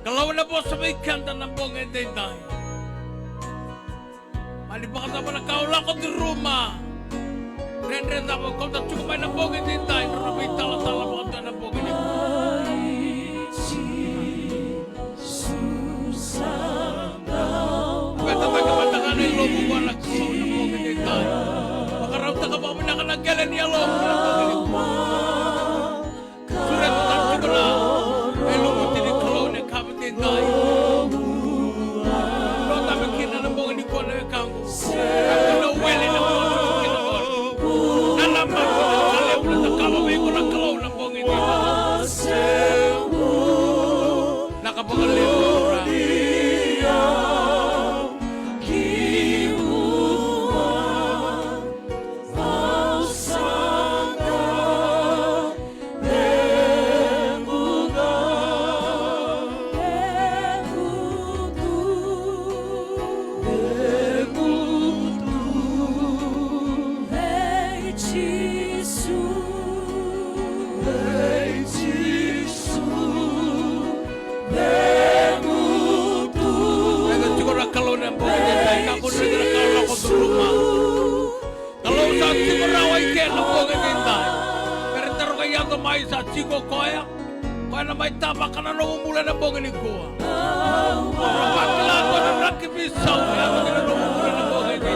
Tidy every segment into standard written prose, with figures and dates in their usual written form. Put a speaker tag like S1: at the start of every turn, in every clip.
S1: Kalau na po sa may kanta ng buong entay. Mali pa kata pala kaula ko di rumah. Ren-ren ako kung tatsuko pa ng buong entay. Pero may tala-tala pa kata ng buong entay. Kata magkapata ka na yung lobo ko anak ko ng buong entay. Makarauta ka pa kami nakanagalan niya lobo ng buong entay. Surat ko tatsuko na. Ay lobo tinikalaw na kapit entay. Lo tabi kinanabong ni ko na ikaw. Ako na uweli na po sa kinabon. Nalaman ko na kalip na nakamamay ko ng kalaw ng buong entay. Nakapangalip ko ra. May sa chico koya na may tama ka na namumula na bongin ko. Pagkala ko na nakibisaw kaya ka na namumula na bongin ko.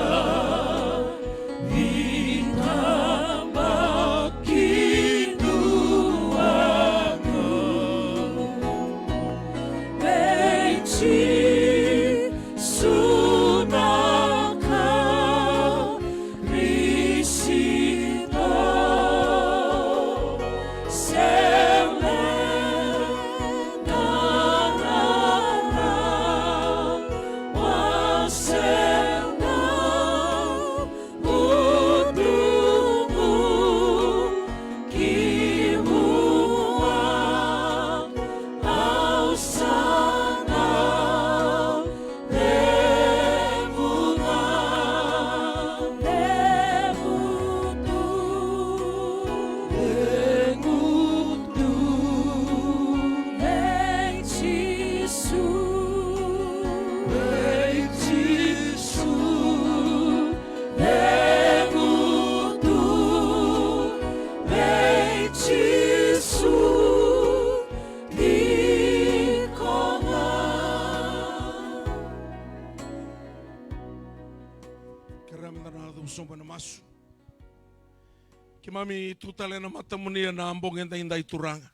S1: Kimami tutale na mata mo niya na ambong inday turanga.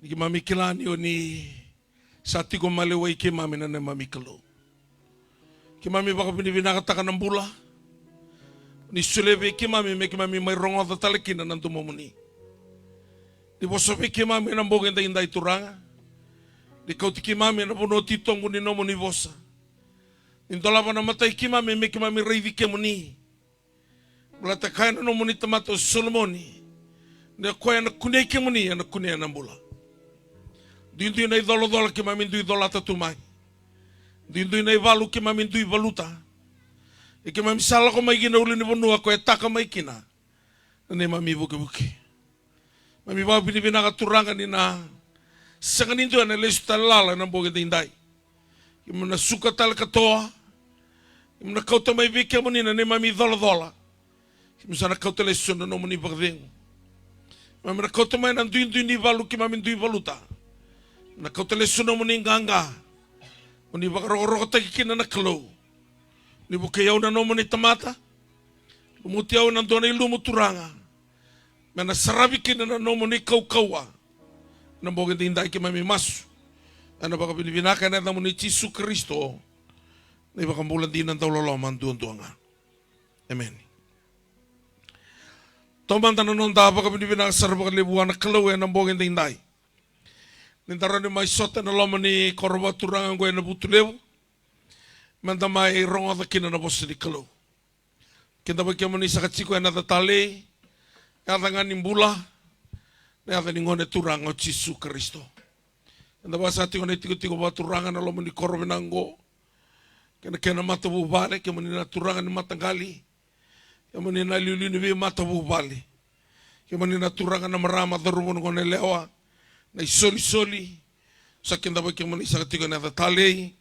S1: Kimami kilani o ni sa tigo maliway kimami na mami kalo. Kimami baka binibinakataka ng bula. Ni sulebe kimami may rongo at talakin na nandumo mo ni. Di po sabi kimami na ambong inday turanga. Di kauti kimami na puno titong ni nomo ni vosa. Nindola pa na matay kimami reidi ke mo ni. Mulata kaya na muni tamato Solomoni. Na kaya na kunay ke muni na kunay na bula. Dindu na idolo ke mamin du idola tatumai. Dindu na ivalu ke mamin du ivaluta. E ke mami sala ko mai gina uli ni bonua ko etaka mai kina. Ne mami buke. Mami ba binibina ka turanga ni na sangan indu na lesu talala na boge dindai. Imuna suka tal katoa. Imuna kauta mai vike muni na ne mami dola. Misana kau teleson no muni bagdeng. Mamra kau temai nan duin ni valu ki mamin dui valuta. Na kau teleson no muni nganga. Muni bagro ta kina na klo. Ni buke yau na no muni tamata. Lumuti yau nan dona ilumu turanga. Mana sarabi kina na no muni kawa. Na bogen dindai ki mami masu. Ana baka binibinaka na muni Yesu Kristo. Ni baka bulan dinan tawlolo man duanga. Amen. Toman tanan non dapa kami dibina sarba kalibuan na kalawe ng bongin tinday. Nintara ni may sota na lama ni korba turangan ko na butulew. Manda may rongo da kina na bosa ni kalaw. Kinta ba kaya ni sa katsiko na tatali. Yata nga nimbula. Yata ni ngone turangan o Yesu Kristo. Kinta ba sa ating tiko ba turangan na lama ni korba nango. Kena mata bubale kaya manina turangan ni matanggali. Kaya manina liuli ni mata bubale. Kaya manina turangan na marama darumon ko na lewa. Na isoli-soli. Sakinda baki mani sakatigo na talei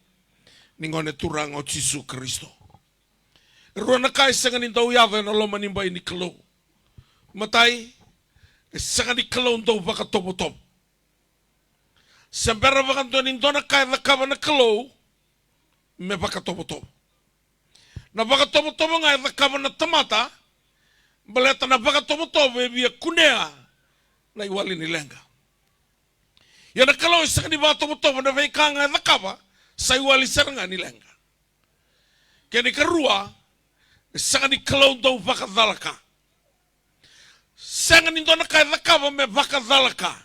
S1: ningone turang o Jisu Kristo. Ruana kai sangan indau yave na lo manimba ini kelo. Matai sangan di kelo ndau baka topo top. Sembera baka ndoni ndona kai na kava na kelo me baka topo top. Na baka topo topo ngai na kava na tamata baleta na baka topo topo e via kunea na iwali ni lenga. Ya na kelo sangan di baka topo topo na vei kanga na kava sa iwali seranga ni lenga. Kani karua sangan di kelo ndau baka dalaka. Sangan ni ndona kai na kava me baka dalaka.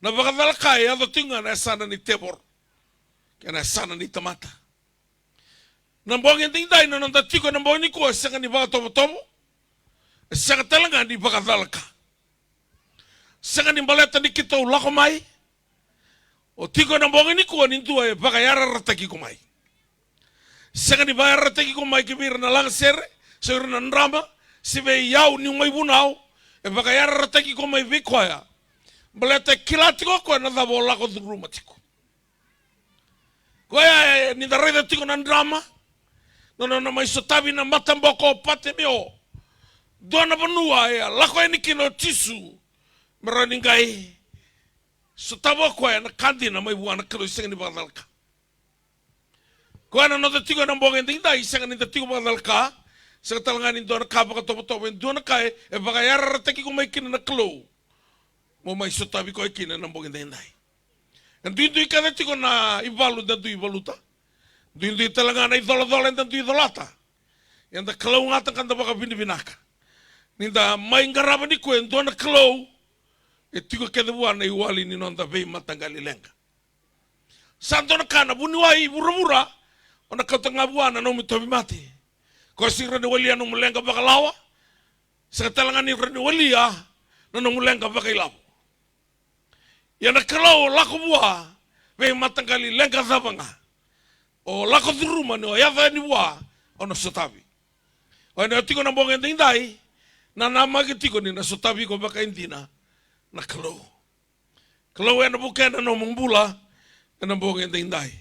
S1: Na baka dalaka ya do tinga na sana ni tebor. Kena sana ni tamata. Nambongin tingdai na nanda tiko nambongin ko sangan ni baka topo topo. Sangan talanga ni baka dalaka. Sangan ni baleta ni kita ulako mai. O tiko nambongin ko ni tua e baka yara rataki ko mai. Sangan ni baka rataki ko mai kibir na lang ser, ser na ndrama, sibe yau ni mai bunau, e baka yara rataki ko mai vikoya. Baleta kilatiko ko na dabo lako duruma tiko. Ko ya ni darida tiko na ndrama. No mai sotabi na matamboko pate meo. Dona banua ya lako ni kino tisu. Meraningai sotaboko ya na kandi na mai buana kelo isenga ni badalka. Ko ana no tiko na mbonga ndinda isenga ni tiko badalka. Sa talanga ni dona ka baka topo dona kai e baka yara rataki ko mai kina na kelo. Mo mai sotabi ko kina na mbonga ndinda. Ndui kada tiko na ivalu da tu ivaluta. Ndui talanga na idolo dan tu idolata. Yanda kelo ngata kanda baka binaka. Ninda mai ngaraba ni ko dona kelo. E tiko kada buana iwali ni nonda vei matangali lenga. Santona kana buniwai burabura. Ona katanga buana no mitobi mati. Ko si rene walia no mulenga baka lawa. Sa talanga ni rene walia no mulenga baka ilawa. Yana kalau lako bua vei matangali lenga zabanga. O lako duruma no yava ni bua ono sotabi. O na tiko na bonga ndai na nama ke tiko ni na sotabi ko baka indina na kalau. Kalau ena bukan no mengbula ena bonga ndai.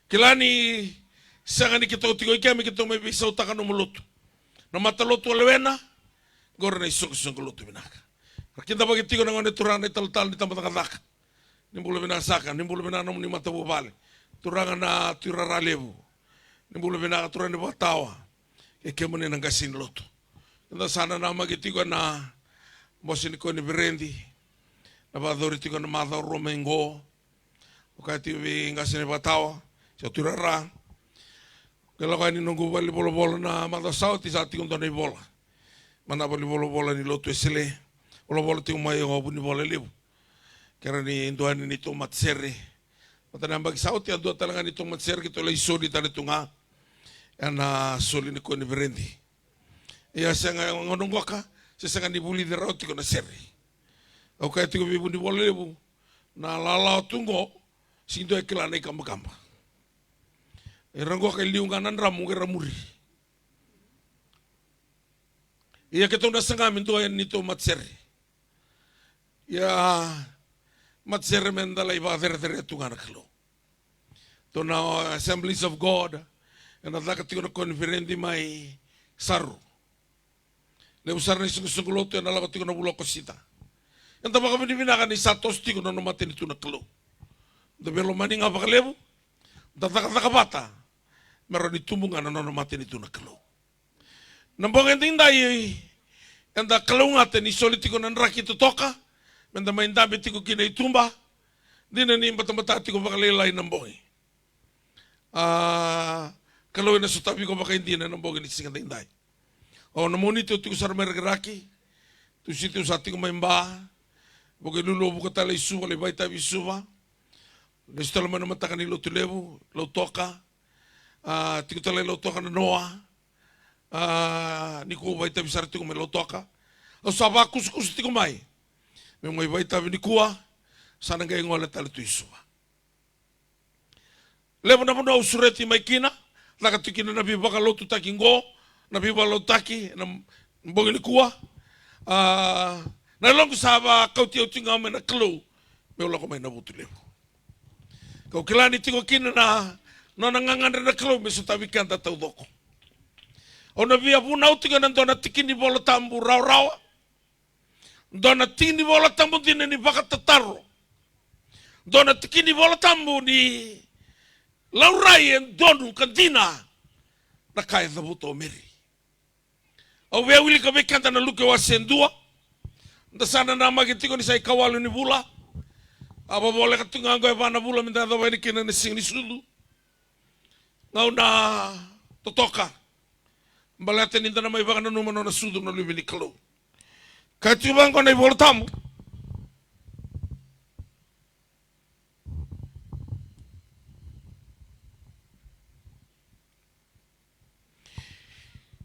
S1: Kilani sanga ni kita tiko ikami kita me bisa utaka no mulutu. Na mata lotu lewena gorna isok lutu binaka. Kita bagi tiko na ngone turang ni tal ni tamata kadaka. Nimbulu bina saka, nimbulu bina nom ni mata bubale. Turanga na turara lebu. Nimbulu bina turang ni batawa. E kemune nang kasin lotu. Kita sana na magitiko na mosin ko ni berendi. Na badori tiko na mata romengo. Wakati vi ngasin batawa, sa turara. Kalau kau ni nunggu bali bola na mata sauti saat tiko na bola. Mana bali bola ni lotu esele. Bola tiko mai ngobu ni bola lebu. Karena ni Tuhan ini tu mat seri. Mata nambag sauti ando talaga ni tu mat seri kito lay soli tali tunga. Ana soli ni ko ni berendi. Iya sanga ngonong waka, sanga ni buli de roti ko na seri. O kaya tiko bibu ni bolebu na lala tungo sindo e kila nei kamba. Erango ka liunganan ramu ke ramuri. Iya keto na sanga minto ni tu mat seri. Ya matsere mendala iba ver tunga naklo. To now Assemblies of God and adlaka tiko na konferendi mai saru. Le usar ni sungguloto na lako tiko na buloko sita. Yang tama kami binaka ni satos tiko na nomatin itu naklo. Dabelo maning apa kalebu? Tataka bata. Meron itumungan na nomatin itu naklo. Nambong ending dai enda kalungate ni solitiko na rakito toka. Menda main dabi tiko kina itumba. Dina ni mata tiko baka lelai nambongi. Kalau ina sutabi ko baka hindi na nambongi ni singa tinday. O namuni tiko sar mergeraki. Tu situ sa tiko main ba. Boke lulu buka tala isuwa le baita bisuwa. Nesto lama namata kani lo tulebu, lo toka. Tiko tala lo toka na noa. Niko baita bisar tiko me lo toka. O saba kus tiko mai. Memang ibai tabi ni kuah, sana gay ngola tali tu isua. Lepo na muna usureti mai kina, nakatikina na bibaka lotu taki ngo, na bibaka lotu taki, na mbongi ni kuah. Na longo saba kau tiau tinga me na klo, me ola ko mai na butu lepo. Kau kilani tiko kina na nangangandre na kalau mesu tawikan tatau doko. Ona via puna utika na dona tikini bola tambu rau. Dona tikini bola tambu dina ni baka tataro. Dona tikini bola tambu ni laurai en donu kantina na kai dhabuto meri. Au vea wili ka bekanta na luke wa sendua. Nda sana na magitiko ni sai kawalu ni bula. Apa boleh katunga ngoi pana bula minta dhawa ini kina ni sing ni sulu. Ngau na totoka. Mbalate ninda na maibaka na numano na sudu na lubi ni kalau. Katu bangko na ibola tamu.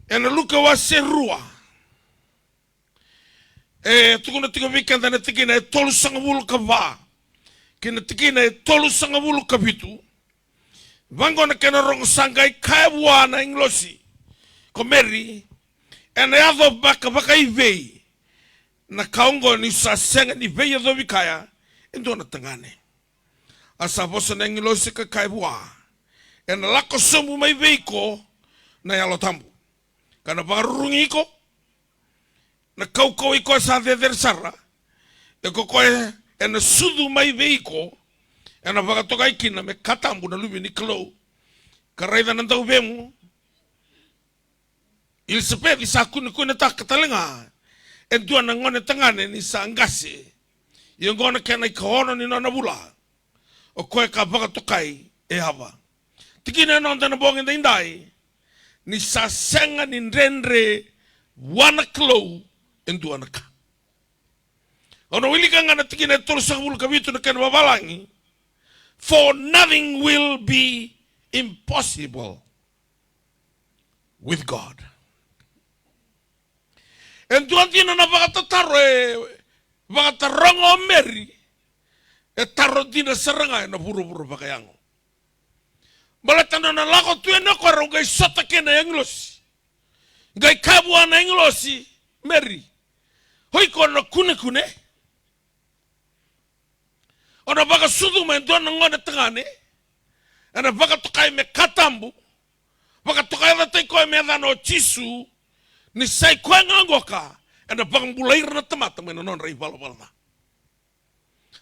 S1: Ena luka wa serua. Tukuna tika vikanda na tikina tolu sanga bulu ka va. Kina tikina tolu sanga bulu ka bitu. Vango na kena rongo sangai kaiwa na inglosi. Komeri. Ena yadho baka ivei. Na kaungo ni sasenga ni vei yadho vikaya. Endo na tangane. Asa bosa na inglosi ka kaiwa. Ena lako sombu mai veiko na yalo tambu. Kana barungi ko na kau iko sa de sarra e ko ena sudu mai veiko ena baga toka ikina me katambu na lubi ni klo karaida na tau vemu il sepe di sakuni kuna tak katalenga en dua na ngone tangane ni sa angase yung ngone kena ikono ni nona bula o koe ka baga tokai e hava tikina nonta na bongen da indai ni sasenga ni rendre wana klo endu anaka. Ono wili kanga na tikina tolu sakabulu kabitu na kena babalangi. For nothing will be impossible with God. Endu antina na bagata rongo meri e taro dina seranga na buru-buru bakayango. Balatana na lako tuwe na kwa rongo gai sota kena englosi. Gai kabua na englosi meri. Hoi kono kune. Ona baka sudu me dona ngone tangane. Ana baka tokai me katambu. Baka tokai da te koe me adano chisu. Ni sai koe ngangoka. Ana baka mbulair na tamata me non rei bala.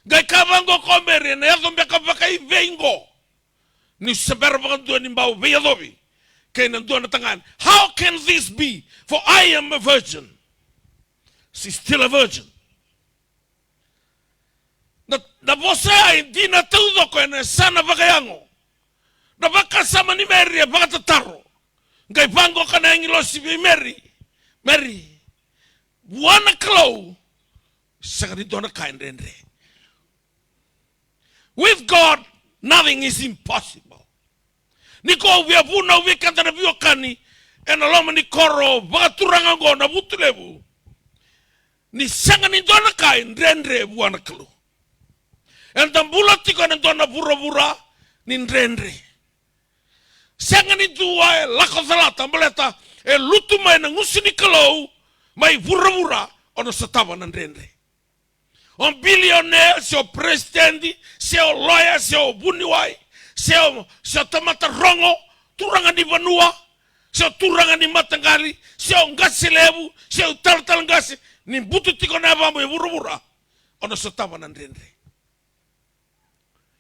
S1: Gai kabango ko meri na yazo mbeka baka i vengo. Ni seber baka dua ni mbau veya dobi. Kena dua na tangan. How can this be? For I am a virgin. She's still a virgin. Na bosa di na tudo ko na sana bakayango. Na baka sama ni Mary baka tataro. Ngai bango kana ngilo si Mary. Buana klo. Sagari dona kain rendre. With God nothing is impossible. Niko via buna wikanda na biokani ena loma ni koro baka turanga go na butulebu. Ni sanga ni dona kain rendre buana klo. En tambula tiko na dona bura ni rendre. Sanga ni dua lako salata mbeleta e lutu mai na ngusini klo mai bura ono sataba na rendre. On billionaire, se o presidente, se o lawyer, se o buniwai, se o tamata rongo, turanga ni vanua, se o turanga ni matangali, se o ngasi lebu, se o tal ngasi, ni butu tiko na bambo e bura ono sataba na rendre.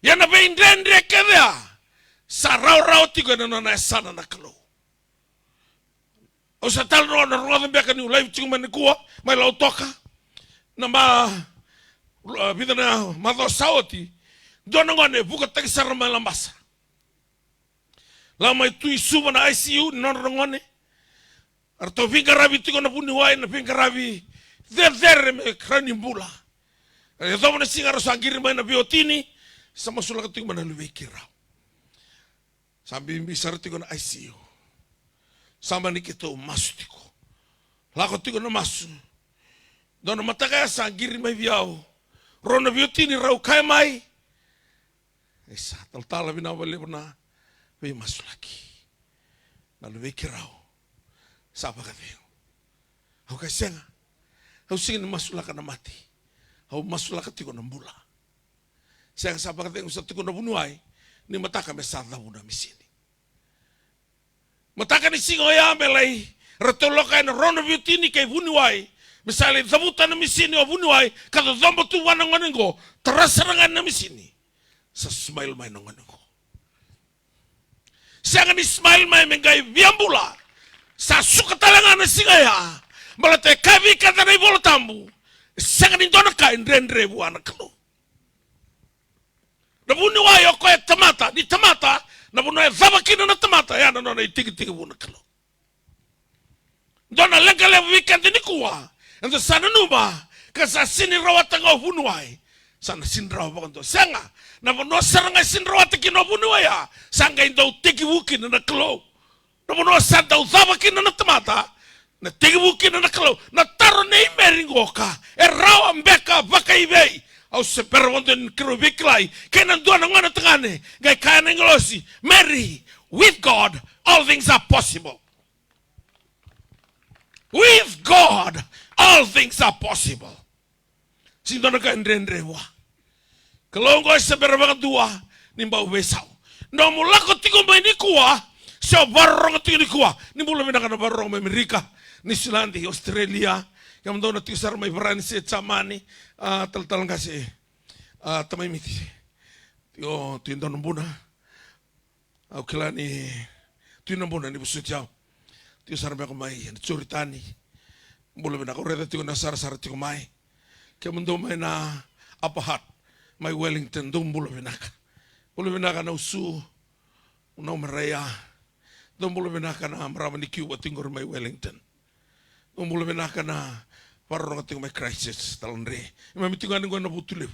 S1: Yana be rendre kevea, sa rau tiko na sana na kalo. O sa tal no rongo beka ni ulai tiko manikua, mai lau toka, na vida na mado saoti dona ngone buka takisar ma lambasa la mai tu suba na ICU non ngone arto vinga rabi tiko na buni wai na vinga rabi der me krani mbula e do na singa rosangiri mai na biotini sama sulaka tiko mana luwekira sambi bisar tiko na ICU sama nikito mastiko lako tiko na masu dona mataka sangiri mai viao Rona biotini rau kai mai. Esa tal bina wale na we masulaki. Na luwe kirau. Sapa ka veo. Hau kai senga. Hau singin masulaka na mati. Hau masulaka tiko na mbula. Senga sapa ka veo sa tiko na bunuai. ni mataka me sa una misini. Mataka ni singo ya melai ratoloka na rono viutini kay vuniwai. Misalnya zabutan na misini o vuniwai kada zombo tu wana ngonengo tarasarangan na misini. Sa smile may nongonengo. Siya ni smile may mengay viambula. Sa sukatalangan na singaya. Malate kavi kata na ibolo tambu. Siya ni dona ka indrendre buwana kalo. Nabuniwai o koe tamata. Ni tamata. Nabuniwai zabakina na tamata. Yana nona itigi-tigi buwana kalo. Dona lenga levu weekend ni kuwa. Ando sana numa. Kasa sini rawatanga bunuwai. Sana sinrawa bakanto. Sanga. Nabunuwa saranga sinrawa tekino bunuwai ya. Sanga indo tigi wukina na kalo. Nabunuwa sanda uzabakina na tamata. Na tigi wukina na kalo. Na taro na imeringoka. E rawa mbeka baka ibei. Au se perwondo ni kiro biklai. Kena ndua na ngwana tangane. Gai kaya na ngolosi. Mary, with God, all things are possible. With God, all things are possible. Sindona ka ndrendewa. Kalongo sa berabang dua, nimba ubesao. No mulako tigo may ni kuwa, siya barong tigo ni kuwa. Nimbula minaka na barong may Amerika, New Zealand, Australia. Yang daw na tisar may barani si Tsamani, tal-talang kasi, tamay miti. Tiyo, tiyo nambuna. Kila ni, tiyo nambuna ni busut yaw. Tiyo sarap ako may tsuritani. Mula mo na ako reda tiyo na sara-sara tiyo may. Kaya mundo may na apahat. May Wellington doon mula mo na ka. Mula mo na ka na usu. Unaw maraya. Doon mula mo na ka na marama ni Cuba tingor may Wellington. Doon mula mo na ka na parang tiyo may crisis. Talang re. May mitingan nga na butulip.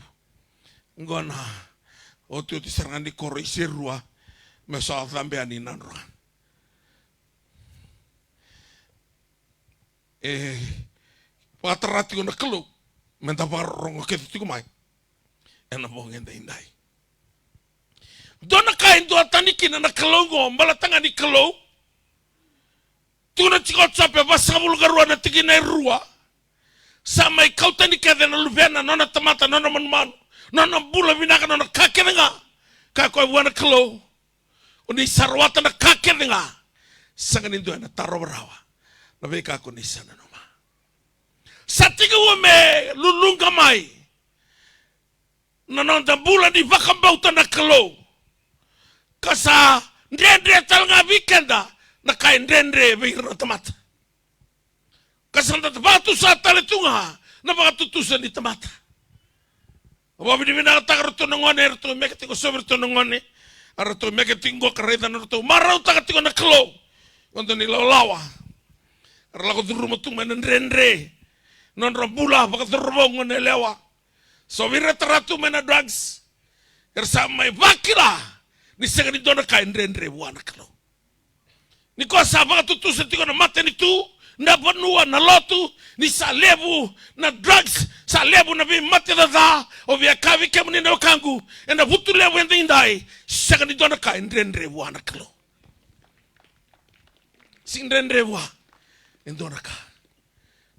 S1: Nga na. O tiyo tisarangan ni Koro Isirua. May sa Zambian ni Nanruan. Patarati ko na kalo, mentaparong ako ito kumay. Yan ang buong ganda hinday. Doon na kain doon tanikin na nakalaw ko, malatangan ni kalaw. Tuna chikot sa basa bulgarua na tigin na irua. Sa may kautan ni kada na lubena, nona tamata, nona manman, nona bula binaka, nona kakena nga. Kakoy buwan na kalaw. Uni sarwata na kakena nga. Sa ganin doon na taro barawa. Nabeka ko ni sana noma. Sa tigawa me lulung kamay. Nanonda bulan di bakambauta na kalo. Kasa ndendre tal nga weekenda na kay ndendre bihira tamata. Kasa batu sa talitunga na makatutusan ni tamata. Wabi di binakataka rito nangone rito mekatingo sober rito nangone. Arato mekatingo kareta na rito maraw takatingo na kalo. Kondo nilalawa. Arla ko durmo tung menendre. Non rambula baka durmo ngonelewa. So vi retratu mena drugs. Ersa mai vakila. Ni segani dona ka ndendre buana kalo. Ni ko sa baka tutu setiko na mate ni tu. Na banua na lotu. Ni sa lebu na drugs. Sa lebu na vi mate da. O vi akavi kemuni na wakangu. E na vutu lebu ende indai. Segani dona ka ndendre buana kalo. Sing ndendre buana. Endonaka.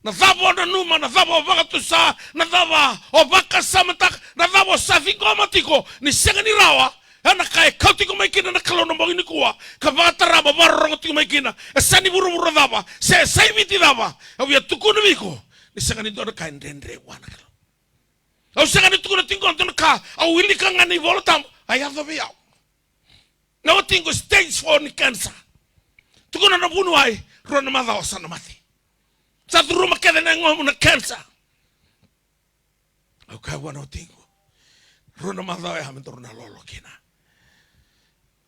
S1: Nadhabo na numa, nadhabo wakatusa, nadhabo o baka samatak, nadhabo sa fingoma tiko, ni senga ni rawa, ana kaya kau tiko maikina na kalo na mawini kuwa, kabaka taraba barong tiko maikina, esani buru-buru dhaba, se saibiti dhaba, awia tukunu miko, ni senga ni dona kaya ndendre wana kalo. Au senga ni tukuna tingo antona ka, au wili ka ngani volotam, ayadho biyao. Na o tingo stage 4 ni cancer. Tukuna na bunuai, rona madhawa sana mati. Sa turuma kada na ngomu na cancer. Au kai wana o tingo. Rona madhawa ya hamen na lolo kina.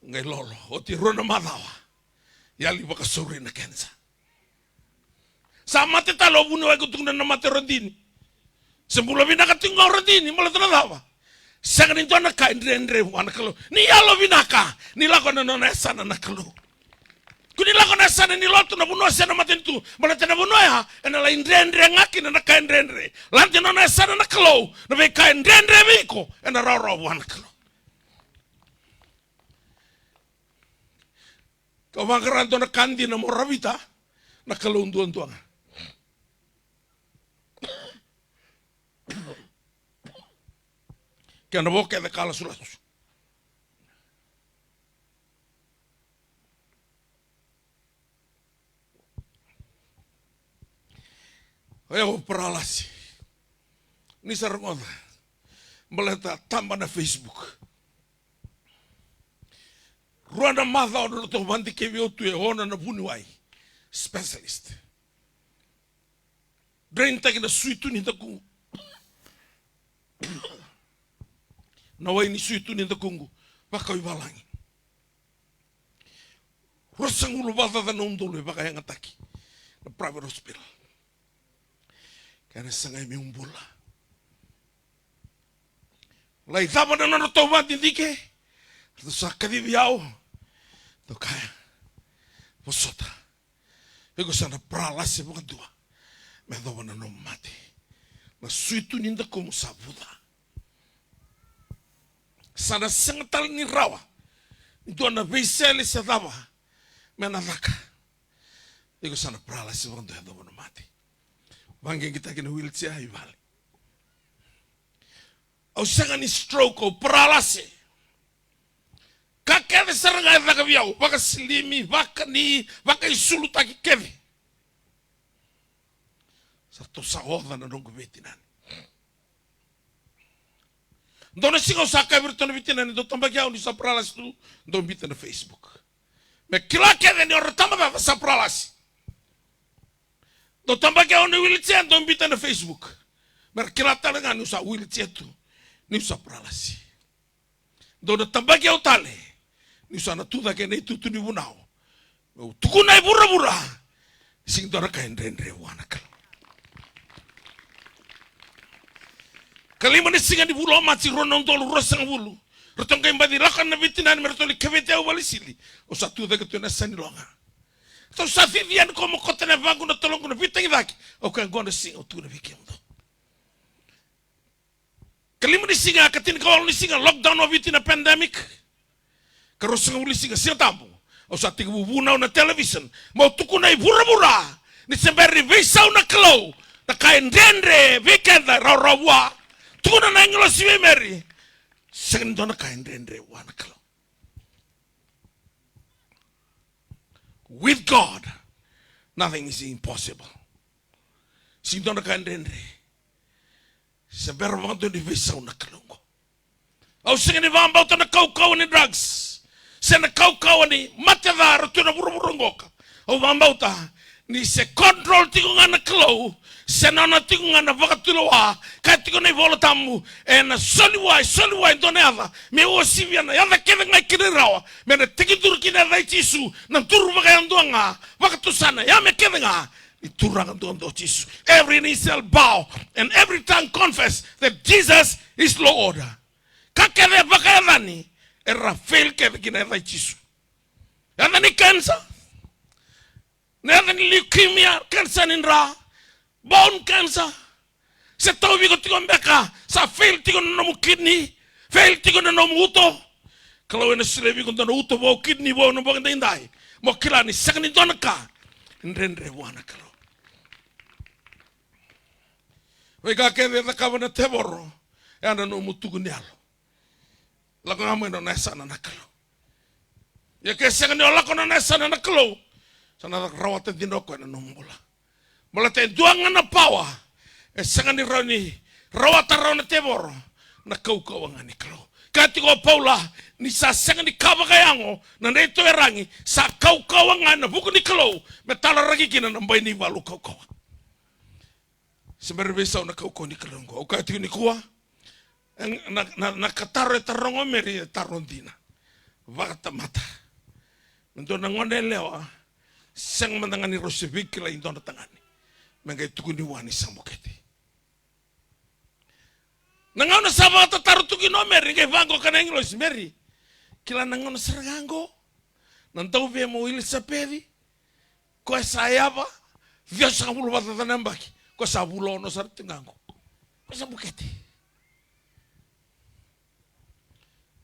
S1: Ngai lolo, oti rona madhawa. Yali baka suri na cancer. Sa mati talo bunuai kutukuna na mati rodini. Sembula binaka tingo rodini, mula tanadawa. Sangan itu anak kain rendre wana kalo. Ni yalo binaka, ni lako na nona sana na kalo. Kuni lako na sana ni lotu na bunua sana matin tu. Malate na bunua ya, ena la indrendre ngaki na kain rendre. Lanti na sana na kalo, na be kain rendre miko, ena raro wana kalo. Kau mangkaranto na kandi na morabita, na kalo unduan-tuang. Kaya naboke de kala sulasus. Ayo peralasi. Ni sarangota. Meleta tambah na Facebook. Ruana matha o to vanti ke viotu e hona na bunuai. Specialist. Drain taki na suitu ni taku. Na wai ni suitu ni takungu. Baka iwalangi. Rosang ulu vatha na undolo e baka yanga taki. Na private hospital. Kaya sangai me umbula. Lai thama na nana tau vanti dike. Rata sa kadivi au. Tau kaya. Posota. Ego sana pralase bukan tua. Me dhawa na nom mate. Na suitu ninda como sabuda. Sana sengatal ni rawa. Itu na veisele se dhawa. Me na dhaka. Ego sana pralase bukan tua dhawa na mate. Bangeng kita kena wheelchair hai vale. Au sanga ni stroke o pralase. Kakeve saranga dhaka viau. Waka slimi, waka ni, waka isulu taki keve. Satu sahoda na nongo vetinani. Dona singa usaka bertona vetinani. Do tambah kiau ni sa pralase tu. Do bita na Facebook. Me kila keve ni orang tambah bapa sa pralase. Do tambah kiau ni wheelchair. Do bita na Facebook. Mer kila talengan ni usa wheelchair tu. Ni usa pralase. Do na tambah kiau tale. Ni usa na tuda ke nei tutu ni bunau. Tukunai bura-bura. Sing dona kain rendre wana kala. Kalima ni singa di bulu amat si ronon tolu rosang bulu. Rotong kain badi lakan na vitinan mertoli kevete au walisili. O satu da ketu na sani longa. So sa vivian como kota na vangu na tolongo na vitang idaki. O kan gona singa o tu na vikendo. Kalima ni singa katin kawal ni singa lockdown o vitina pandemic. Karosang uli singa singa tampo. O sa tiga bubunau na television. Mau tukunai bura-bura. Ni semberi veisau na klau. Na kain dendre vikenda rawa. Tukuna na ingolo siwe meri. Second dona kain dendre wana klau. With God, nothing is impossible. Sing dona kain dendre. Semberi wanto ni veisau na kalungo. Au singa ni vambau tana kau ni drugs. Sena kau ni matadara tu na buru-burungoka. Au vambauta ni se control tiku ngana klau. Sena na tiku ngana vakatuloa. Kai tiku na ivola tamu. E na soliwai ndone adha. Me ua siviana. Yadha keve ngai kiri rawa. Me na tiki turu kina dhai tisu. Na turu vakayandua nga. Vakatusana. Ya me keve nga. Ni turanga ndo tisu. Every knee shall bow. And every tongue confess that Jesus is Lord. Kakeve vakayandani. Era fail ke kina dhai tisu. Yadha ni cancer. Yadha ni leukemia. Cancer ni ra. Bone cancer. Se tau vigo tigo mbeka. Sa fail tigo na nomu kidney. Fail tigo na nomu uto. Kalau ena sile vigo na uto bo kidney bo no bo ndai. Mo kila ni sakani donaka. Ndrendre wana kalo. Wega ke de ka bana teboro. Ana no mutugu nyalo. Lako ngamo no nesa na nakalo. Ya ke sakani lako na nesa na nakalo. Sana rawatan dinoko na nombola. Malate duangan na pawa. E sangani rani rawata rauna teboro na kau ngani kalo. Kati ko Paula ni sa sangani kabakayango na neto erangi sa kau ngana buku ni kalo metala ragi kina na mbai ni walu kau. Sebenarnya besau na kau ni kalo ngo. Kati ni kuwa na kataro tarongo meri tarondina. Vakata mata. Ndo na ngone lewa sang mandangani rosevik la indona tangani. Mengai tukuni wani sambuketi. Nangauna sabata taru tuki no meri ngai vango kana English meri. Kila nangauna sergango. Nantau via mo Elisabeth. Ko sayaba. Via sabulu bata tanambaki. Ko sabulo no sartingango. Ko sambuketi.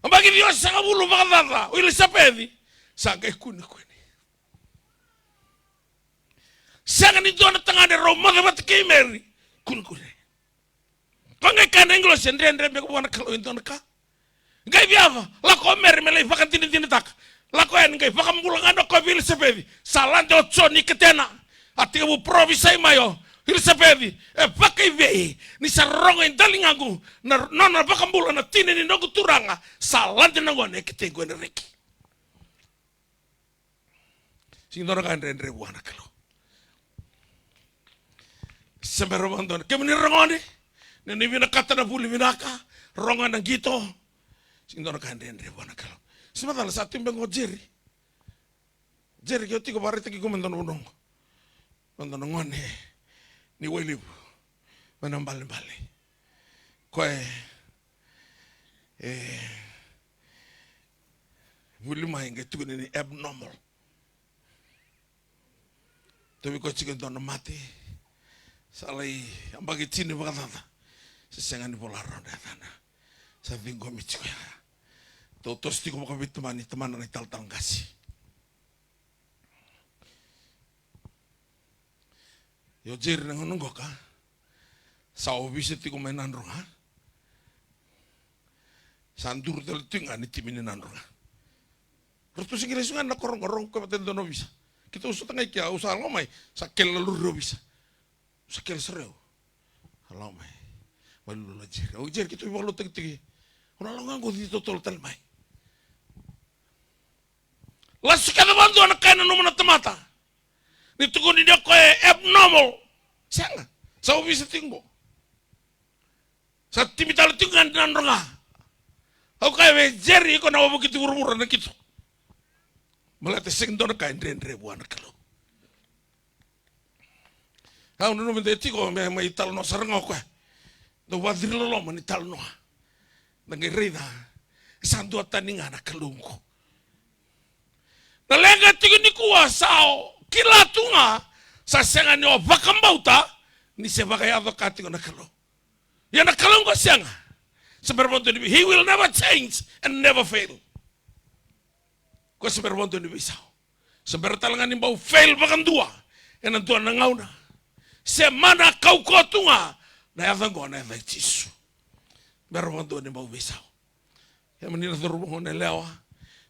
S1: Ambaki via sabulu bata Elisabeth. Sangai kuni. Sangan itu anak tengah ada Roma dapat kemeri kun. Kau ngai kan Englishendre bego wana kalau itu anak. Ngai biava lako meri melai vakan tini tak. Lako en ngai vakam bulang ando kau bil sepevi. Salan do choni ketena. Ati kamu provisai mayo. Hilsapedi, pakai vei, ni sarongo in dalingagu, na nona bakambula na tine ni nogu turanga, salante nangone ketengo ni reki. Sindora ka andre buana kalo. Sembero bandon, kemini rongone, ni vina kata na buli vinaka, ronga na gito. Sindora ka andre buana kalo. Sebentar satu bengo Jerry. Jerry kyo tiko barita ki kumendon unong. Bandon ngone. Ni welibu manambali koe wilima inge tukuni ni abnormal tapi ko chicken don mati salai ambagi chini bakatata sesengan di pola ronda tana sa vingo michiko ya to tosti ko makabitu mani teman na tal ngasi yo jir nang nunggo ka sa obisi ti ko menan ronga sandur tel tinga ni timini nan ronga rotu singire sunga na korong ko paten dono bisa kita usut tengah kia usah ngomai sakel lalu bisa sakel sereu halau mai malu la jir o jir kita bolo tek tek ona lo ngango di totol tel mai lasu kada bantu anak kana no mana temata Nituko ni dia koe abnormal. Sianga. Sa bisa tinggo. Sa timital tingan nan ronga. Au kae Jerry ko na begitu urur na kitu. Malate sing don kaendre buana kalo. Au no me tiko me mai tal no sarngo koe. Do wadrilo lo mani tal no. Nangai reida. Sandu ataninga na kalungko. Na lenga tiko ni kuwa sao. Kila tunga sa senga ni o bakambauta ni se bagai advokati ko nakalo. Ya nakalo ko senga. Seberbonto ni he will never change and never fail. Ko seberbonto ni bisao. Sebertalangan ni bau fail bakandua. Ena tua nangauna. Se mana kau ko tunga na yavango na yavisu. Berbonto ni bau bisao. Ya menina dorubong ne lewa.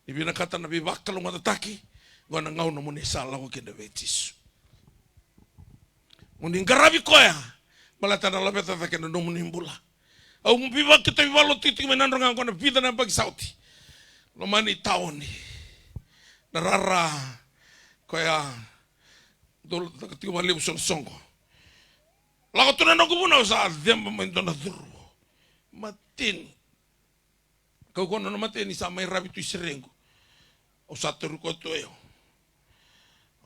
S1: Ni binakata na bibakalo matataki. Gona ngau no muni sala ko kende vetis. Muni ngarabi koya. Malata na labeta ta kende no muni mbula. Au mbiba kita bibalo titi menandro ngau kona vida na bagi sauti. Lo mani taoni. Narara koya dol ta kiti mali uson songo. Lago tuna no kubuna usa demba mendona durbo. Matin. Kau kono no matin isa mai rabi tu serengo. Usa toru ko toyo.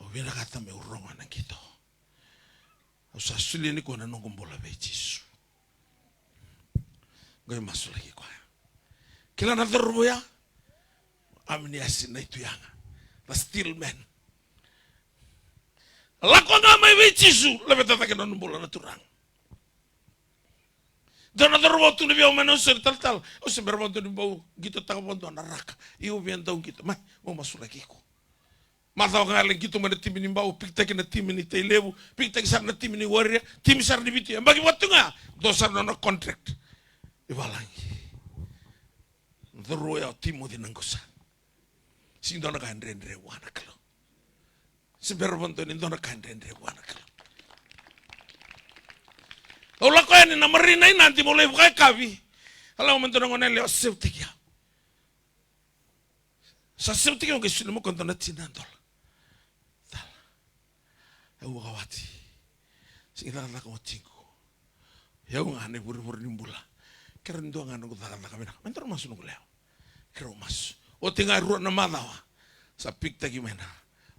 S1: O vina kata me uronga na kito. O sa suli ni ko na nongombola be Jesu. Goy masu lagi ko. Kila na dorbo ya. Amni asin na itu yanga. The still man. Lako nga may be Jesu. Labi tatake na nongombola na turang. Dona dorbo tu ni biao manosir tal. O se berbo tu ni bau gitu takapon tu anaraka. Iyo bian tau gitu. Mai, mo masu lagi ko. Matau ngalen gitu mana tim ini bau piktek na tim ini telebu piktek sar na tim ini warrior tim sar di bitu bagi waktu nga dosar na contract ibalangi Roya tim mo din angkusa sing dona ka andre wana kalo si berbonto ni dona ka andre wana kalo ola ko ni na marina nanti mulai bukai kavi ala momento na ngone leo septikia sa septikia ke sino mo kontona tinandol eu kawati sing kita kata kau cinggu eu ngane buru-buru nimbula keren doang ngane kau kata kami nak mentor masuk nunggu leo kero mas o tinggal ruang nama dawa sa pikta gimana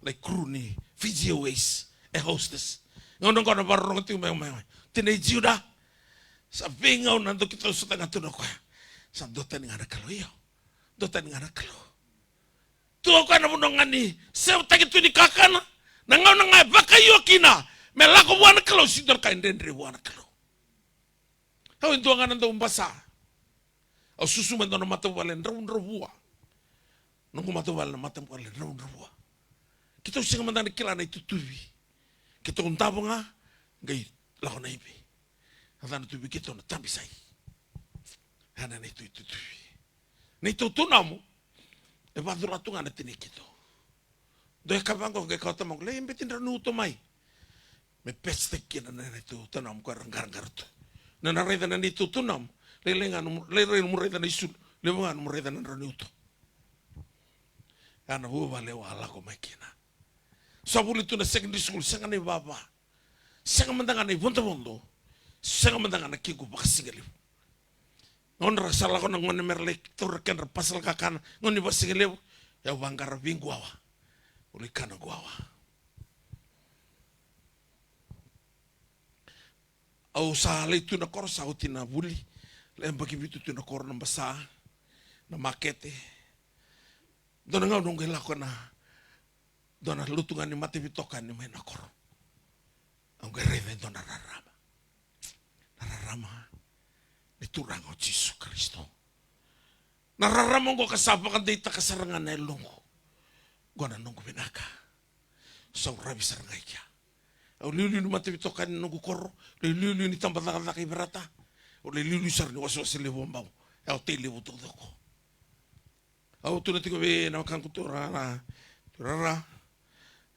S1: like crew ni Fiji Airways hostess ngondong kau nabar rong tiu mai tinai jiuda sa bingau nanto kita setengah tu nak sa dotan ngana kalau iyo dotan ngana kalau tu aku anak bundong ngani saya tak itu di kakana nangau nangai bakayo kina melako buana kalau sidor kain dendre buana kalau kau itu angan nanti umpasa au susu mentono mata balen raun rabua nunggu mata balen mata balen raun rabua kita usah mentang kilana itu tubi kita untabunga gai lakona ibe atana tubi kita na tambi sai hana itu tubi na itu tunamu e vadura tunga na tini kita. Doe kabango ke kau tamang le imbetin ranu to mai. Me peste kina na itu tanam ko ranggar tu. Na reda na itu tunam. Lelengan mureda na isul. Lewangan mureda na ranuto. Ana huwa lewa ala ko makina. Sabuli tu na secondary school sanga ni baba. Sanga mandanga ni bondo. Sanga mandanga na kiku bakasingalip. Ngon rasala ko nang ngone merlek tur ken pasal kakana ngoni basingalip. Ya wanggar bingwawa. Uli kana guawa. Au sa le tu na kor sa utina buli. Le bagi bitu tu na kor na basa na makete. Dona ngau nong gela ko na dona lutungan ni mati bitokan ni mena kor. Ang gereve dona rarama. Rarama ni turang o Yesus Kristo. Nararama ngo kasapa kan dita kasarangan na ilongo. Gona nong binaka. Sa urabi sarangay kya. O liuli ni mati bitokan ni nong kor. Liuli ni tambah laki berata. O liuli sar ni waso lewo mbau. Au te lewo todo ko. Au tu na tiko be na kan kuturara. Turara.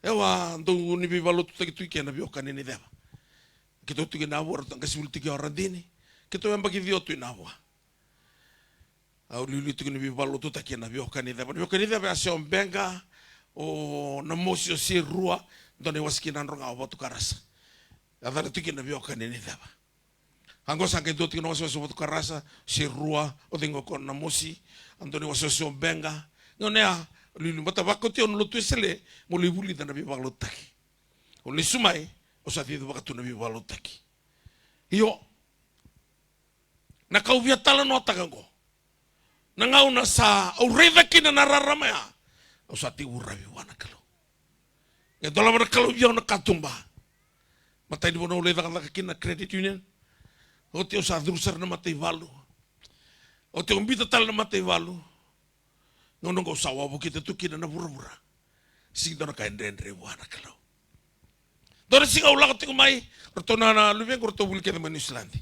S1: Ewa ndo ni bibalo tu tagi tuike na biokan ni deba. Kito tuike na wor tang kasul tiki ora dini. Kito yang bagi dio tu na wa. Au liuli tuike ni bibalo tu tagi na biokan ni deba. Biokan ni deba asio benga o na mosio si rua done waskinan ronga o tu karasa. Adara tuike na biokan ni deba. Anggo sangke do tiki no waso tu karasa si rua o tengo kon na mosi andoni waso benga. Ngonea lulu mata bakoti on lutu sele mo libuli da nabi balotaki o le sumai o sa fidu bakatu nabi balotaki iyo na kau via tala no tagango na ngau na sa o reva kina na rarama ya o sa ti urabi wana kalo e dola mana kalo via na katumba mata di bono le da kina credit union o te o sa drusar na mata valu o te umbita tala na mata valu ngono go sawa bo kita tu kina na bura-bura. Sing dona ka ndendre wana kalau. Dona singa ulang tu mai rotona na lubeng roto bul kita man Islandi.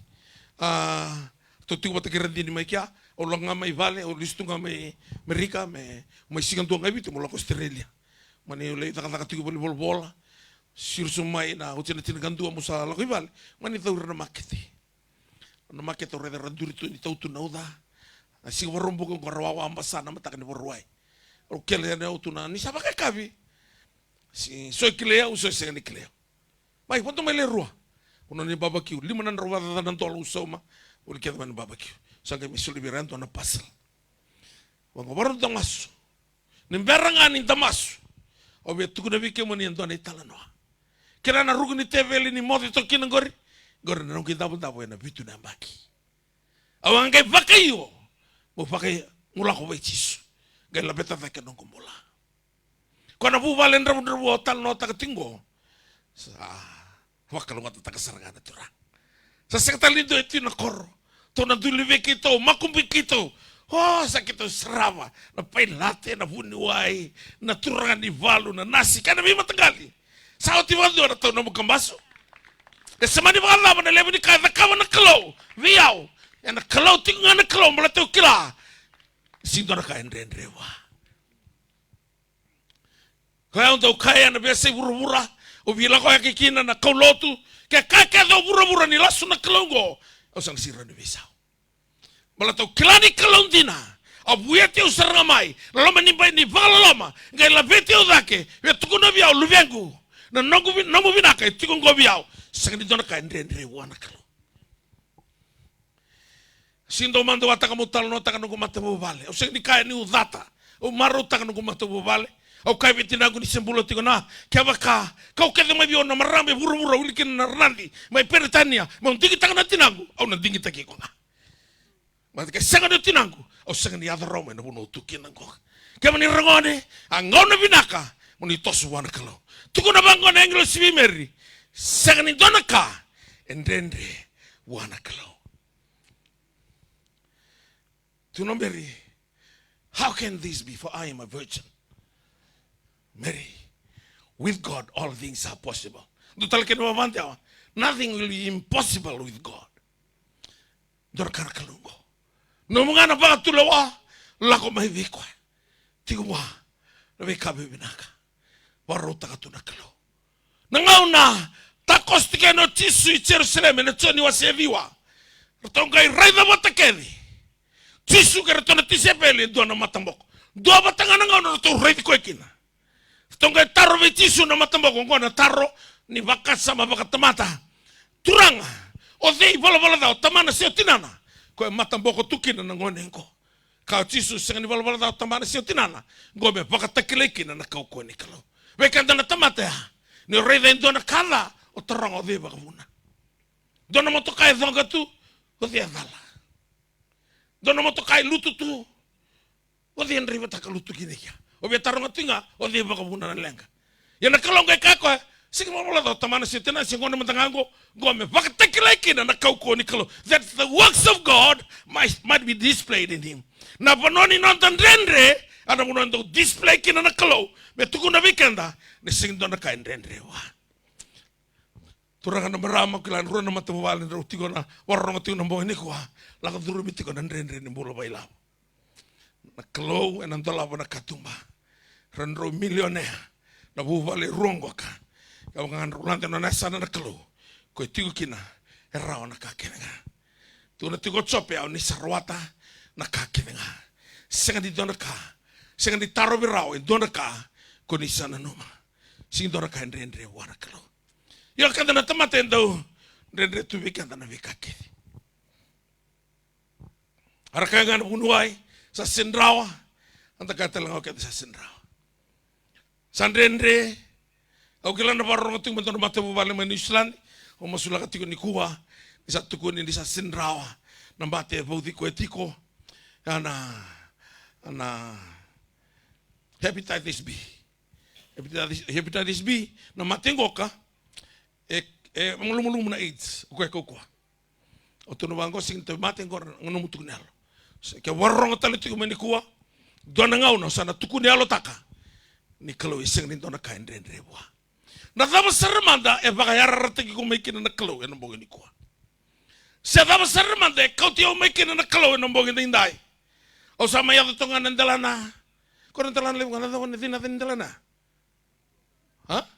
S1: To tu bata kirandi ni mai kia ulang mai vale o listu mai Amerika me singa tu ngai bitu mo Australia. Mani le ta ta tu bol bola. Sirsu mai na utina tin gandu mo sa la vale. Mani ta urna makete. Na makete ore randuri tu ni tau tu nauda. Si warumbu ko rawa ambasa na mata kan borwai o kele na utuna ni saba ka kavi si so kilea o so se ni kilea mai quanto mai le rua uno ni barbecue lima nan rua da nan tolo soma o ke man barbecue sanga mi suli biranto na pasal wango baru damas ni beranga ni damas o be tu na bike mo ni ndo ni talano kera na rugu ni teveli ni modi to kin gori na ngi dabu na bitu na baki awangai bakayo mo pakai mula ko becis gai la beta ke non kumbola kona bu valen rabu tal no ta tingo sa wakalo ngata ta kasaranga turang sa sekatalindo itu na kor to na dulive kito makumbi kito oh sakito srava na pai late na buniwai na turanga ni valu na nasi kana mi matangali sa oti wando na to na mukambaso e semani bala na lebi ni ka na kalo viau yana kalau tinggal na kalau melatau kila sindora ka endre wa kaya untuk kaya na biasa buru-bura o bila ko yakikina na kaulotu ke kaka do buru-bura ni lasu na kalongo o sang sira ni bisa melatau kila ni kalondina abuete usaranga mai lama ni bai ni lama ngai la beti o dake ya tukuna biao luvengu na nomu binaka tukungo biao sang ni dona ka endre wa na kalo sindo mando wataka mutal no taka no mata vale o se ni kai ni udata o maru taka no mata vale o kai bitina gu ni sembulo tiko na kavaka kau kede mai biona marambe buru-buru ulikin na randi mai peretania mau tiki taka na tinangu au na dingi taki ko na mas ke sanga no tinangu o sanga ni ada roma no no tukin ngo ke mani rangone angona binaka muni tosu wana kalo tuko na bango na englo sivimeri sanga ni donaka endendre wana kalo. To know Mary, how can this be? For I am a virgin. Mary, with God all things are possible. Nothing will be impossible with God. Dorkar kalungo. No mungana ba tulawa lako mai vikwa. Tigwa na bikabe binaka. Warota katuna kalo. Nangauna takos tika no tisu I Jerusalem na choni waseviwa. Ratongai raida watakedi. Tisu ke ratona tisepeli dona matamboko. Dua batangana ngau no to raidi koekina. Ratongai taro ve tisu na matamboko ngona taro ni vakasa ma vakatamata. Turanga. O dei bola dao tamana seo tinana. Koe matamboko tukina na ngone ngo. Kau tisu senga ni bola dao tamana seo tinana. Ngome vakatakilekina na kau koe ni kalau. Vekanda na tamata ya. Ni raida indona kala. O taranga o dei vakavuna. Dona motokai dhonga tu. O dei adala. Dona motokai lutu tu. O dei nriva takalutu kini kia. O via taronga tinga. O dei vakavuna na lenga. Yana kalonga kako sing bola dao tamana seo tinana. Singone mantangango. Ngome vakatakilekina na kau koe ni kalau. That the works of God might be displayed in him. Na panoni nonton rendre. Ana muna untuk display kina na kalau. Me tuku na weekenda. Ni sing dona kain rendre wa. Turanga na marama kilan runa matawalin ro tigo na warong tigo na boy ni kuha. Laka duru mitiko na rendre ni bola bailaw. Na kalau enam dola na katumba. Renro milionea. Na buvale rongo ka. Kau ngan rulante na nasa na kalau. Koe tigo kina. Erao na kakenga. Tuna tigo chope au ni sarwata na kakenga. Senga di dona ka. Senga di taro birao in dona ka. Koni sana numa. Sing dona ka rendre wana kalau. Yo kanda na tamata endo rendre tu kanda na vikake. Arakangan bunuai sa sendrawa anta kata lang okay sa sendrawa. San rendre au kila na parong tung benton mata bubale man Island o masula katiko ni kuwa isa tukuni ni sa sendrawa na bate bauti ko etiko ana hepatitis B. Hepatitis B na matengoka mangulung na AIDS ko ko o tunu bango sing te maten ko ngono mutuknelo ke warong tali tu meni kuwa dona ngau no sana tukunelo taka ni kalau iseng ni dona kain rendre wa na dama sermanda e bagayar rate ko mekin na kalau en bogi ni kuwa se dama sermanda e kautio mekin na kalau en bogi ndai o sama ya tonga ndalana ko ndalana le ngana do ni ndalana ha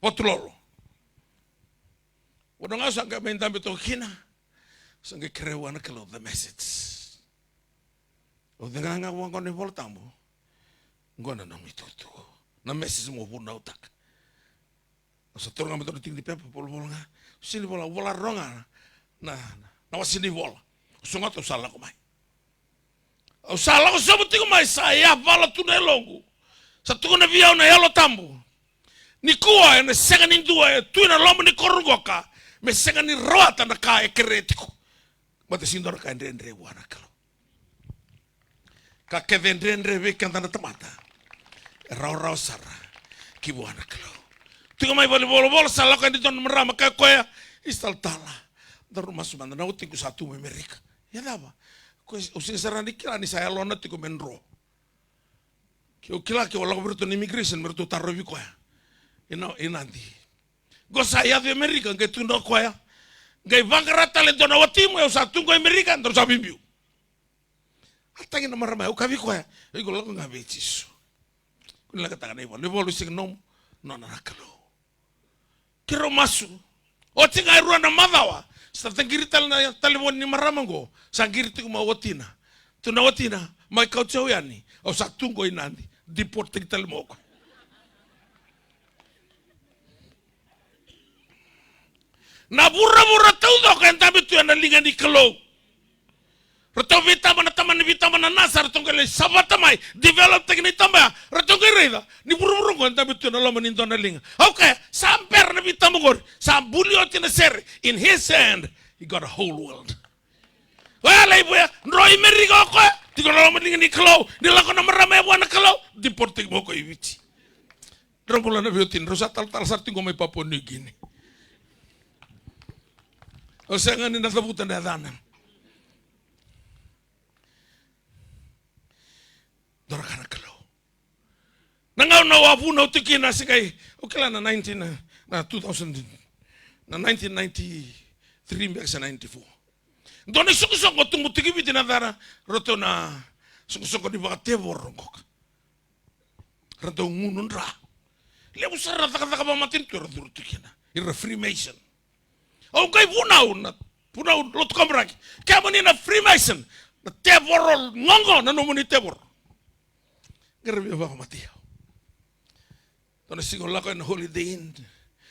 S1: Potulolo. Wadong asa ka minta beto kina. Sangge kerewan kalau the message. O dengar nga wang ko ni voltambo. Ngona nang itutu. Na message mo puna utak. Sa turang beto ting di pepe pol nga. Sini bola ronga. Na wasini bola. Sunga to sala ko mai. O sala ko sabuti ko mai saya bala tunelongu. Sa tukuna viau na yalo tambo. Ni kuwa ene senga ni dua tuina lomo ni korungoka me senga ni roata na ka ekeretiko mate sindor ka ndendre wana kalo ka kevendendre we kanta na tamata rau sara ki wana kalo tinga mai bol sala ka ni don merama ka koya istal tala daru masumanda na utiku satu Amerika ya daba ko usin sarani kila ni saya lona tiko menro ki okila ki wala berto immigration berto tarrovi koya inanti. Go saya di Amerika ngai tundo koya. Ngai bangara talento na watimu ya usatu ngai Amerika ndo sabimbiu. Atangi na marama ukavi koya. Igo lago ngabe tisu. Kuni laga tagana ibo. Lebo lu sing nom no na nakalo. Kiro masu. Oti ngai ruana madawa. Sa tangiri tal na talibon ni marama go. Sangiri tu ma watina. Tuna watina mai kau yani. O satu ngai nanti deport tal mo ko. Na burra todo kan tabi tu na linga ni kalau. Rato vita mana taman vita mana nasar tongkele sabata mai develop teknik tambah. Rato gereda ni burra kan tabi tu na lama ni na linga. Okay, samper na vita mongor sam bulio tina ser in his hand he got a whole world. Wala ibu ya roi merigo ko tigo na lama linga ni kalau ni lako na marama buana kalau di portik mo ko iwici. Drangula na biotin rosa tal sarti ko may Papua New Guinea. O sea, nga ninasabutan na danan. Dora ka na kalau. Nangaw na wapu na utikin na sikay. Okay lang na 1993 mbak sa 94. Doon ay sukusong ko tumutigib itinadara. Roto na sukusong ko di baka tebor rongkok. Roto ngunun ra. Le usara taka matin tu dur tikina. Ira Freemason. Au kai punau lot kamraki. Kaya ni na Freemason. Na tebor ngongo na nomuni tebor. Gerbi ba matiao. Tona singo lako na Holiday Inn.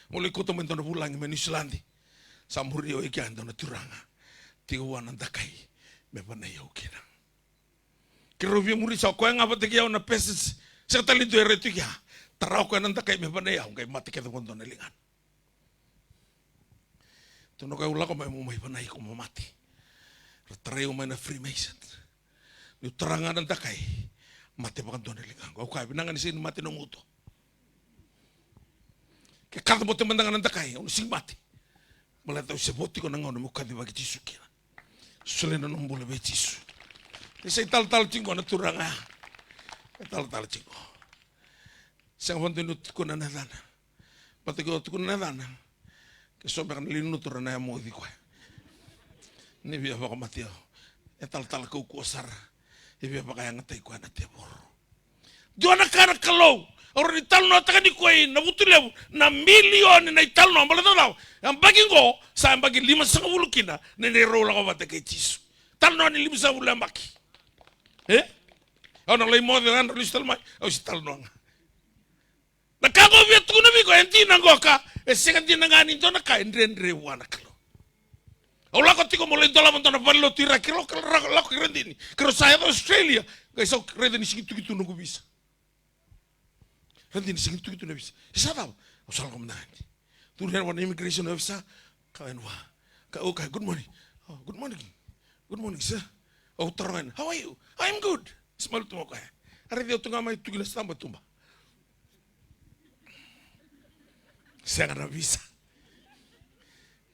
S1: Muli ko tomen tona pulang men Islandi. Samuri o ikan tona turanga. Tiwan dakai me panayau kina. Kerobia muri sa ko nga patigyaw na peses sa talento ereto ya. Taraw ko nang dakai me panayau kay mati ka tona lingan. Tono kay ula ko may panay ko mamati. Tarayo man na Freemason. Ni teranga nang dakai mati pa tona lingan. Ko kay binangan sin mati no muto. Kaya kada mo teman dengan dakai ono sing mati. Mulai tahu seboti ko nang ono muka di bagi Yesus kira. Sulit nang boleh bagi Yesus. Saya tal cinggo na turanga. Tal cinggo. Saya wantu nut ko na nadana. Pati ko tu ko na nadana. Kesobe kan linu turana ya mo di ko. Ni biya ba mati yo. Tal ko sar. Biya ba kaya ngatay ko na tebor. Do na kana kalau. Orang italno taka di koi na butulew na milion na italno ambala tau ang bagi ngo sa bagi 5,000 kina na rola ko bata kay Yesus talno ni 5,000 maki ono lay mo de ran listal mai o si talno na kago viet ko na mi ko enti na ngoka sekan din nga ni to na kaendre wana kalo o la ko tiko mo le dola mo na ballo tira kilo la ko rendini kro sa Australia kay so redini sigitu gitu no bisa Ranti ni singit tu na bisa. Isa tau. Usal ko manahan. Tulihan wan immigration officer. Kain wa. Okay, good morning. Oh, good morning. Good morning, sir. Oh, tarangan. How are you? I'm good. Small tu mo kaya. Ari dia tu ngamay tu gilas tamba tumba. Saya na bisa.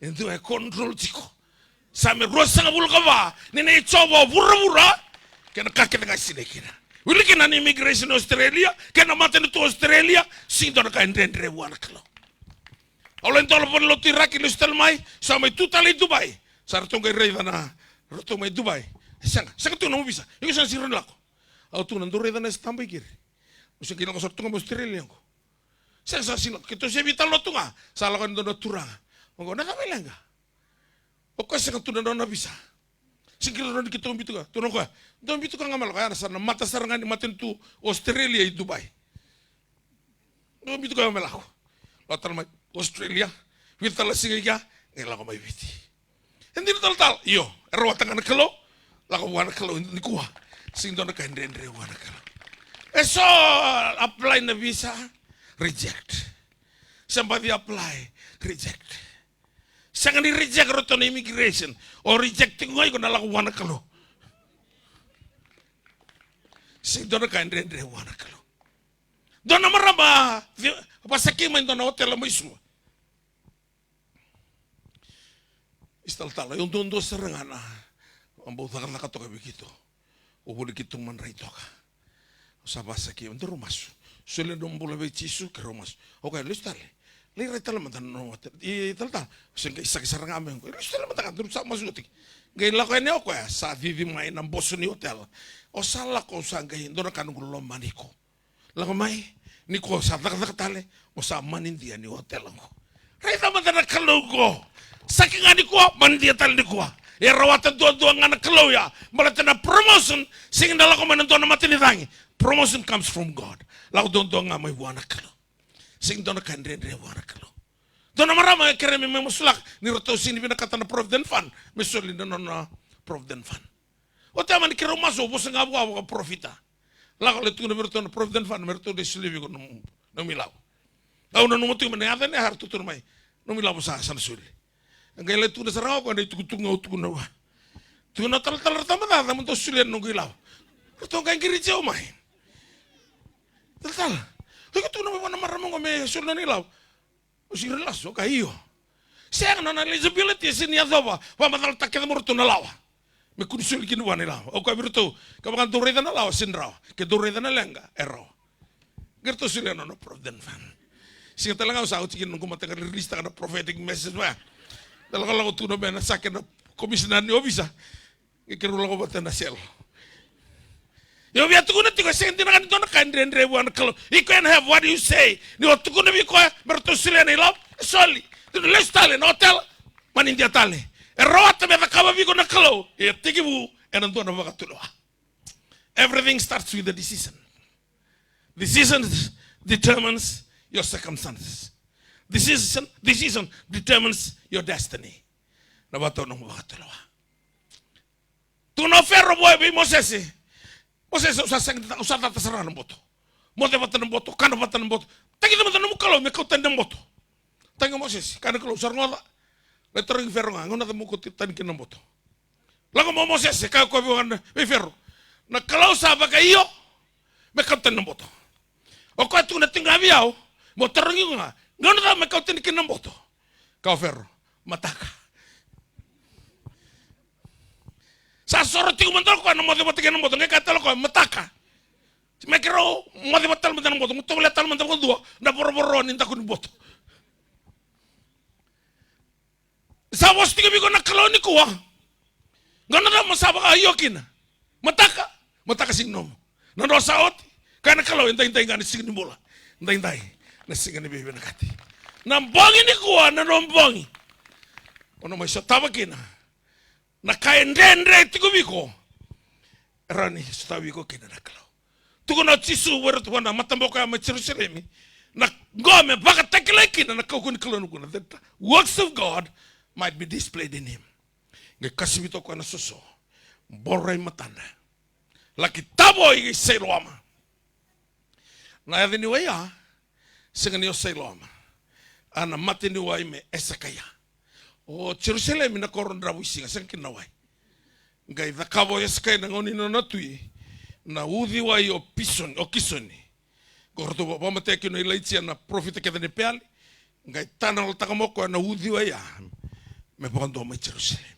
S1: Itu ay control tiko. Same rosa ngabul ka ba? Nina ichobo burra. Kena kakek na sine kina. Wili kena ni immigration Australia, kena maten itu Australia, sing dona kain rendre wana kalo. Olen tolo pon lo tiraki lo stelmai, sampai tutali Dubai. Sar tunggai rei dana, rotomai Dubai. Sanga tu namu bisa. Iku san siron lako. Au tu nandu rei dana stambai kiri. Usa kina ko sortunga mo Australia ko. Sanga sa sila, kito se vital lo tunga, sala kan dona turanga. Ngo na kamelanga. Pokoknya sanga tu nandona bisa. Sikil ron kita umbitu ka, tuno ka. Don bitu ka ngamal ka sana mata sarangan di maten tu Australia i Dubai. Don bitu ka ngamal ako. Latar mai Australia, vitala sigiga, ngela ko mai biti. Hindi tal. Iyo, ero tangan kalo, lako wana kalo ni kuha. Sing don ka ndendre wana kalo. So apply na visa, reject. Somebody apply, reject. Sangan di reject roton immigration o rejecting ngoy ko nalaku wana kalo. Sing dona ka ndre wana kalo. Dona maraba pasaki man dona hotel mo isu. Istal yung dondo serangana. Ang bauta ka nakatoka begitu. Ubuli kitong man rito ka. Sa pasaki ang rumas. Sule dong bola be chisu ke rumas. Okay, listale. Lirai tala mantan no hotel. Tala sing isa sarang amen ko. Listale mantan drum sa masutik. Gay la ko ne ko sa vivi mai ng boss ni hotel. O sala ko sa gay do na kanung maniko. La ko mai ni ko sa tale o sa manin dia ni hotel ko. Rai ta mantan kalau ko. Saking ani ko man dia tal ni ko. E rawatan do ngana kalau ya. Malatana promotion sing dala ko man do na matini tangi. Promotion comes from God. La ko do ngamay buana kalau. Sing dona kandre wana kalo. Dona marama kere me muslak ni roto sini bina kata na Provident Fund. Mesoli na Provident Fund. O tama ni kero maso bo senga abu profita. La ko letu na merto na Provident Fund merto de silivi ko no milaw. Au na numutu me ata ne har tutur mai. No milaw sa suli. Ngai letu na sarao ko na tukutunga utukuna wa. Tu na tal tama da mo to sulian no gilaw. Roto ngai kiri jauh mai. Tal. Lagi tu nama mana marah mau me suruh nilau, usir las, oke iyo. Saya kan anak eligibility sini ada apa? Pamanal tak kita murtu nalawa. Me kunsul kini wan nilau. Oke bertu, kamu kan turun dan nalawa sindraw, ke turun dan nalengga ero. Gertu sulian anak Provident Fund. Sing telang usah ucikin nunggu mata kan rilis tak ada prophetic message bah. Dalam kalau tu nama sakit komisioner ni bisa. Ikiru lagu batan nasel. Yo via tukuna tiko sing tinangan dona ka ndre wana kalo. You can have what you say. Ni o tukuna bi ko berto sile ni lop. Soli. Tu le stale no hotel. Man india tale. E roata me kaba bi ko na kalo. E tiki bu en dona ba tulo. Everything starts with the decision. Decision determines your circumstances. Decision determines your destiny. Na ba to no ba tulo. Tu no ferro boy bi Moses. Moses usa tata sarana boto. Mote batan boto, kana batan boto. Tangi teman teman kalau me kau tendang boto. Tangi Moses, kana kalau usar ngoda. Letter ng ferro nga, ngona temu ko tan kinang boto. Lago mo Moses, kaya ko biwan me ferro. Na kalau sa ba kayo, me kau tendang boto. O ko tu na tinga biao, mo terungi nga. Ngona ta me kau tan kinang boto. Kau ferro, mataka. Sa soroti ko mandal ko na mo de boto kinang boto, ngai katalo ko mataka. Me kero mo de batal mandan boto, muto letal mandan ko duo, na boro-boro ninta ko ni boto. Sa was tiga bi ko na kalo ni ko. Ngana da masaba ayo kina. Mataka sing nom. Na do saot, kana kalo intay ngani sing ni bola. Intay na sing ni bebe na kati. Na bongi ni ko na bongi. Ono mai sa tabakina. Na kaendendre tigo bi ko. Rani sa tabi ko kina na kalo. Tuko na tisu wera tuwa na matamboka ya Jerusalem na ngome baka tekeleki na nakakuni kalonu kuna. The works of God might be displayed in him. Nge kasibito ko na suso. Boray matanda. Laki tabo i Siloama. Na yadhi ni waya singa niyo Siloama. Ana mati ni wai me esakaya. O Jerusalem na koron drabu isinga singa kinawai. Ngai dhakabo esakaya na ngoni na natui. Na udhi wai o kisoni. Gordo ba mate kino ilaitia na profita ke dene peali. Ngai tana o takamoko na udhi wai ya. Me pondo mai Jerusalem.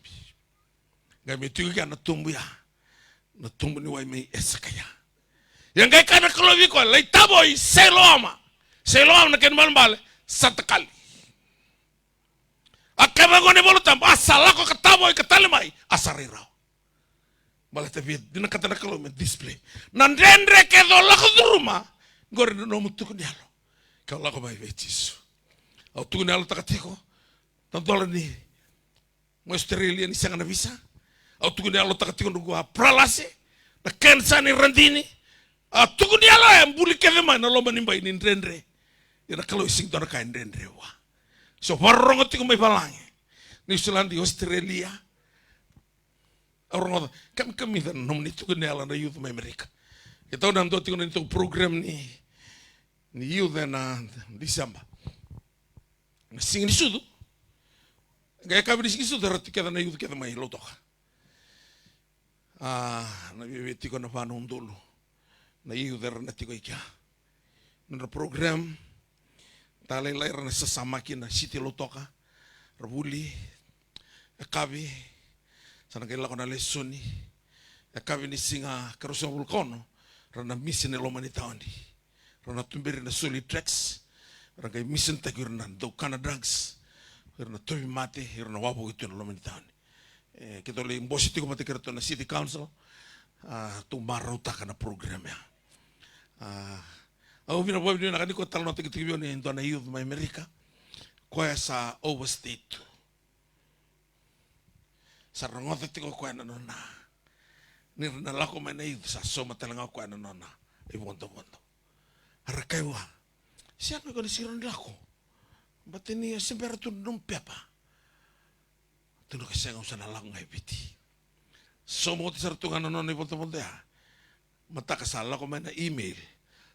S1: Ngai me tuki na tumbu ya. Na tumbu ni wai me esakaya. Yang ngai kana kolovi ko lai tabo i Siloama. Siloama na ken malbale satakali. Akaba ngone bolo tam asalako katabo i katalimai asarirao. Malah tapi dina kata nak kalau display. Nandendre ke dola ke rumah, gore no mutu ko dialo. Kalau aku mai vetis. Au tu dialo takatiko. Tantola ni mo Australia ni sanga na visa. Au tu dialo takatiko no gua pralase. Na kensa ni randini. Au tu dialo em buli ke de mana lo manimba ini ndendre. Ina kalau sing dona ka ndendre wa. So parrongo tiko mai balange. Ni Zealand di Australia. Orang kami dan nom itu kenal na youth Amerika. Kita udah nanti tengok itu program ni youth na Desember. Sing ni sudu. Gaya kami di sini sudu rati kita na youth kita mai lotok. Na bibiti ko na panon dulu. Na youth na tiko ikia. Na program talay lair na sesama kina city lotoka. Rabuli, kabi. Sana kailangan ko na lesson ni. Kami ni singa karusang vulkano. Rana mission ni lomani taon di. Rana tumberi na solid tracks. Rana kay mission tayo rana daw kana drugs. Rana tuwi mati. Rana wapo ito na lomani taon. Kita ulit bosi tiko mati karato na city council. Tumaraw ta ka na program ya. Ako binabuhay nyo na kaniko talo na tigitibyo ni ito na youth may Amerika. Kuya sa overstate. Sa rangote tiko kuya na nona. Nirnalako may na youth sa soma talaga kuya na nona. Ibondo-bondo. Harakaywa. Siya ko ni siron lako. Ba't niya siyempre tunong pepa. Tuno kasi nga usan lang ngay biti. Somo ti sartungan na nona ibondo-bondo ya. Mata kasala ko may na email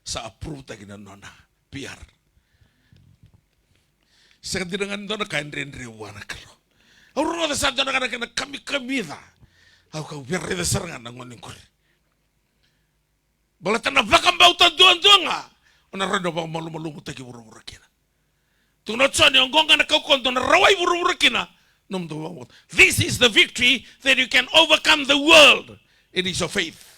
S1: sa approve tagi na nona. PR. Sa kadinangan doon na kain-rin-riwa na kalo. Auro na sa doon na kami-kami na. Ako ka upirri na sarangan ng nguning ko. Balatan na bakang bautan doon nga. O narado bang malumalungo tagi buru-buru kina. Tunod sa niyo, ang gonga na kaukol doon na raway buru-buru kina. This is the victory that you can overcome the world. It is your faith.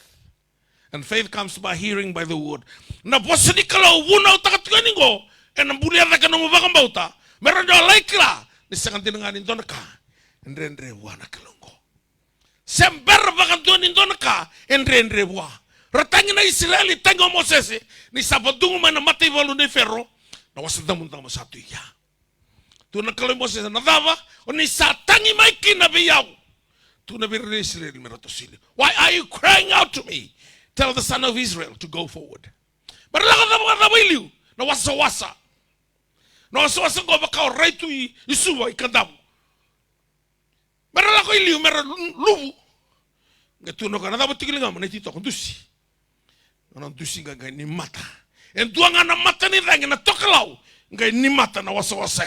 S1: And faith comes by hearing by the word. Na bosa ni kalau wunaw takatikanin ko. E nang bulihan na ka nung bakang bauta. Meron daw laikla. Nisangan tinanganin doon na ka.Endre-endre wa na kalungko. Sember bakang doon doon na ka.Endre-endre wa. Ratangi na Israeli tengo Moses ni sabadungu mana mati valu ni Fero na wasadamun tama satu ya. Tu na kalau Moses na dava oni satangi maiki na biyau. Tu na birre Israeli meratosili. Why are you crying out to me? Tell the son of Israel to go forward. Baralaga na wiliu na wasa. Na wasa go bakao raitu isuwa ikadamu. Baralaga iliu mera lubu. Ngatu no kana dava tikilinga mana tito kondusi. Ana dusi ngai ni mata. En tuanga na mata ni rangi na tokalau. Ngai ni mata na wasa.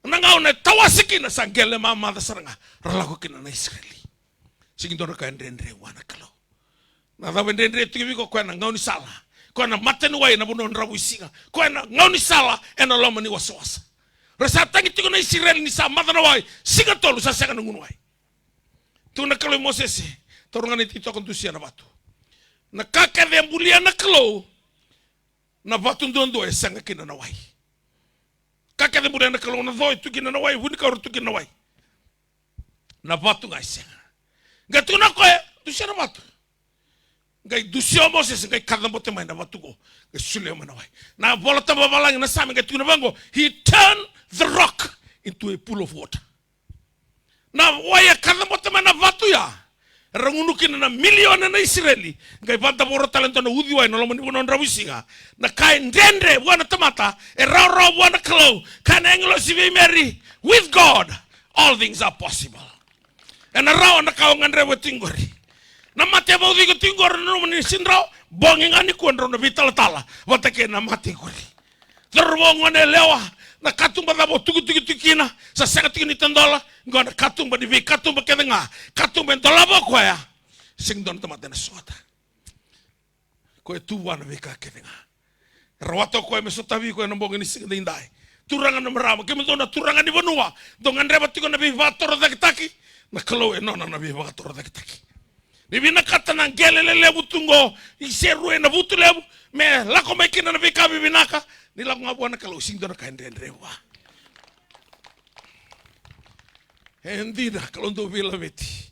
S1: Nangau na tawasiki na sangele mama da saranga. Ralago kina na Israeli. Singindona ka ndendre wana kalau. Na da ndendre tikibi ko kwa ngau ni sala. Kwa na mata ni wai na buno ndrabu isinga. Kwa na ngau ni sala ena loma ni wasa. Rasa tangi tiko na Israeli ni sa mata na wai. Singa tolu sa sanga ngungu wai. Tu na kalau Moses torongani tito kondusi na batu. Na kaka de ambulia na kalau na batu ndondo e sanga kina na wai. Kaka de ambulia na kalau na doi tu kina na wai, huni kauru tu kina na wai. Na batu ngai senga. Ngai tu na koe, dusia na batu. Ngai dusia Moses ngai kada bote mai na batu go. Ngai sule na wai. Na bola tamba balang na sami ngai tu na bango. He turned the rock into a pool of water. Na wai kada bote mai na batu ya. Rangunukin na milione na Israeli ngai banta boro talento na udi wai na lomani bono ndrawisinga na kai ndendre wana tamata e raw wana klo kana englo sivi meri with God all things are possible and raw na kau ngandre wetingori na mate ba udi ko tingor no mani sindraw bongi ngani kuandro na vital tala watake na mate kori terbongo ne lewa na katumba da bo tuku sa sanga tikini tandola ngona katumba di vi katumba kedenga katumba ndola bo koya sing don tamate na sota ko tu wana vi ka kedenga rawato ko me sota vi ko no bongi ni sing dindai turangan na marama ke mendona turangan di benua dongan reba tiko na vi vator da kitaki na kalo no na vi vator da kitaki ni vi na katana gelele lebu tungo iseru na butu lebu me lako mekina na vi ka vi binaka ni lagu ngabuana kalau sing dona kaindre wa endida kalau ndo vila veti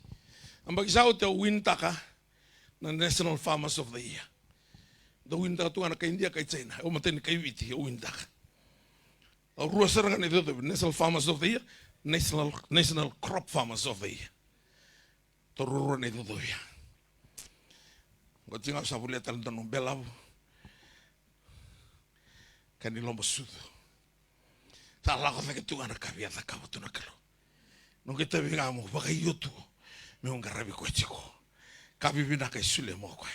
S1: ambag sao te wintaka na National Farmers of the Year do wintaka tu ana ka India ka China o mateni ka viti o wintaka o rua serangan itu National Farmers of the Year National Crop Farmers of the Year to rua ne do ya ngotinga sabulia talento no belabu kani lomba sudo sala ko ke tu ana kabia ta ka tu na kalo no que te vengamos baka yotu me un garabi ko chiko kabi bina ka sule mo ko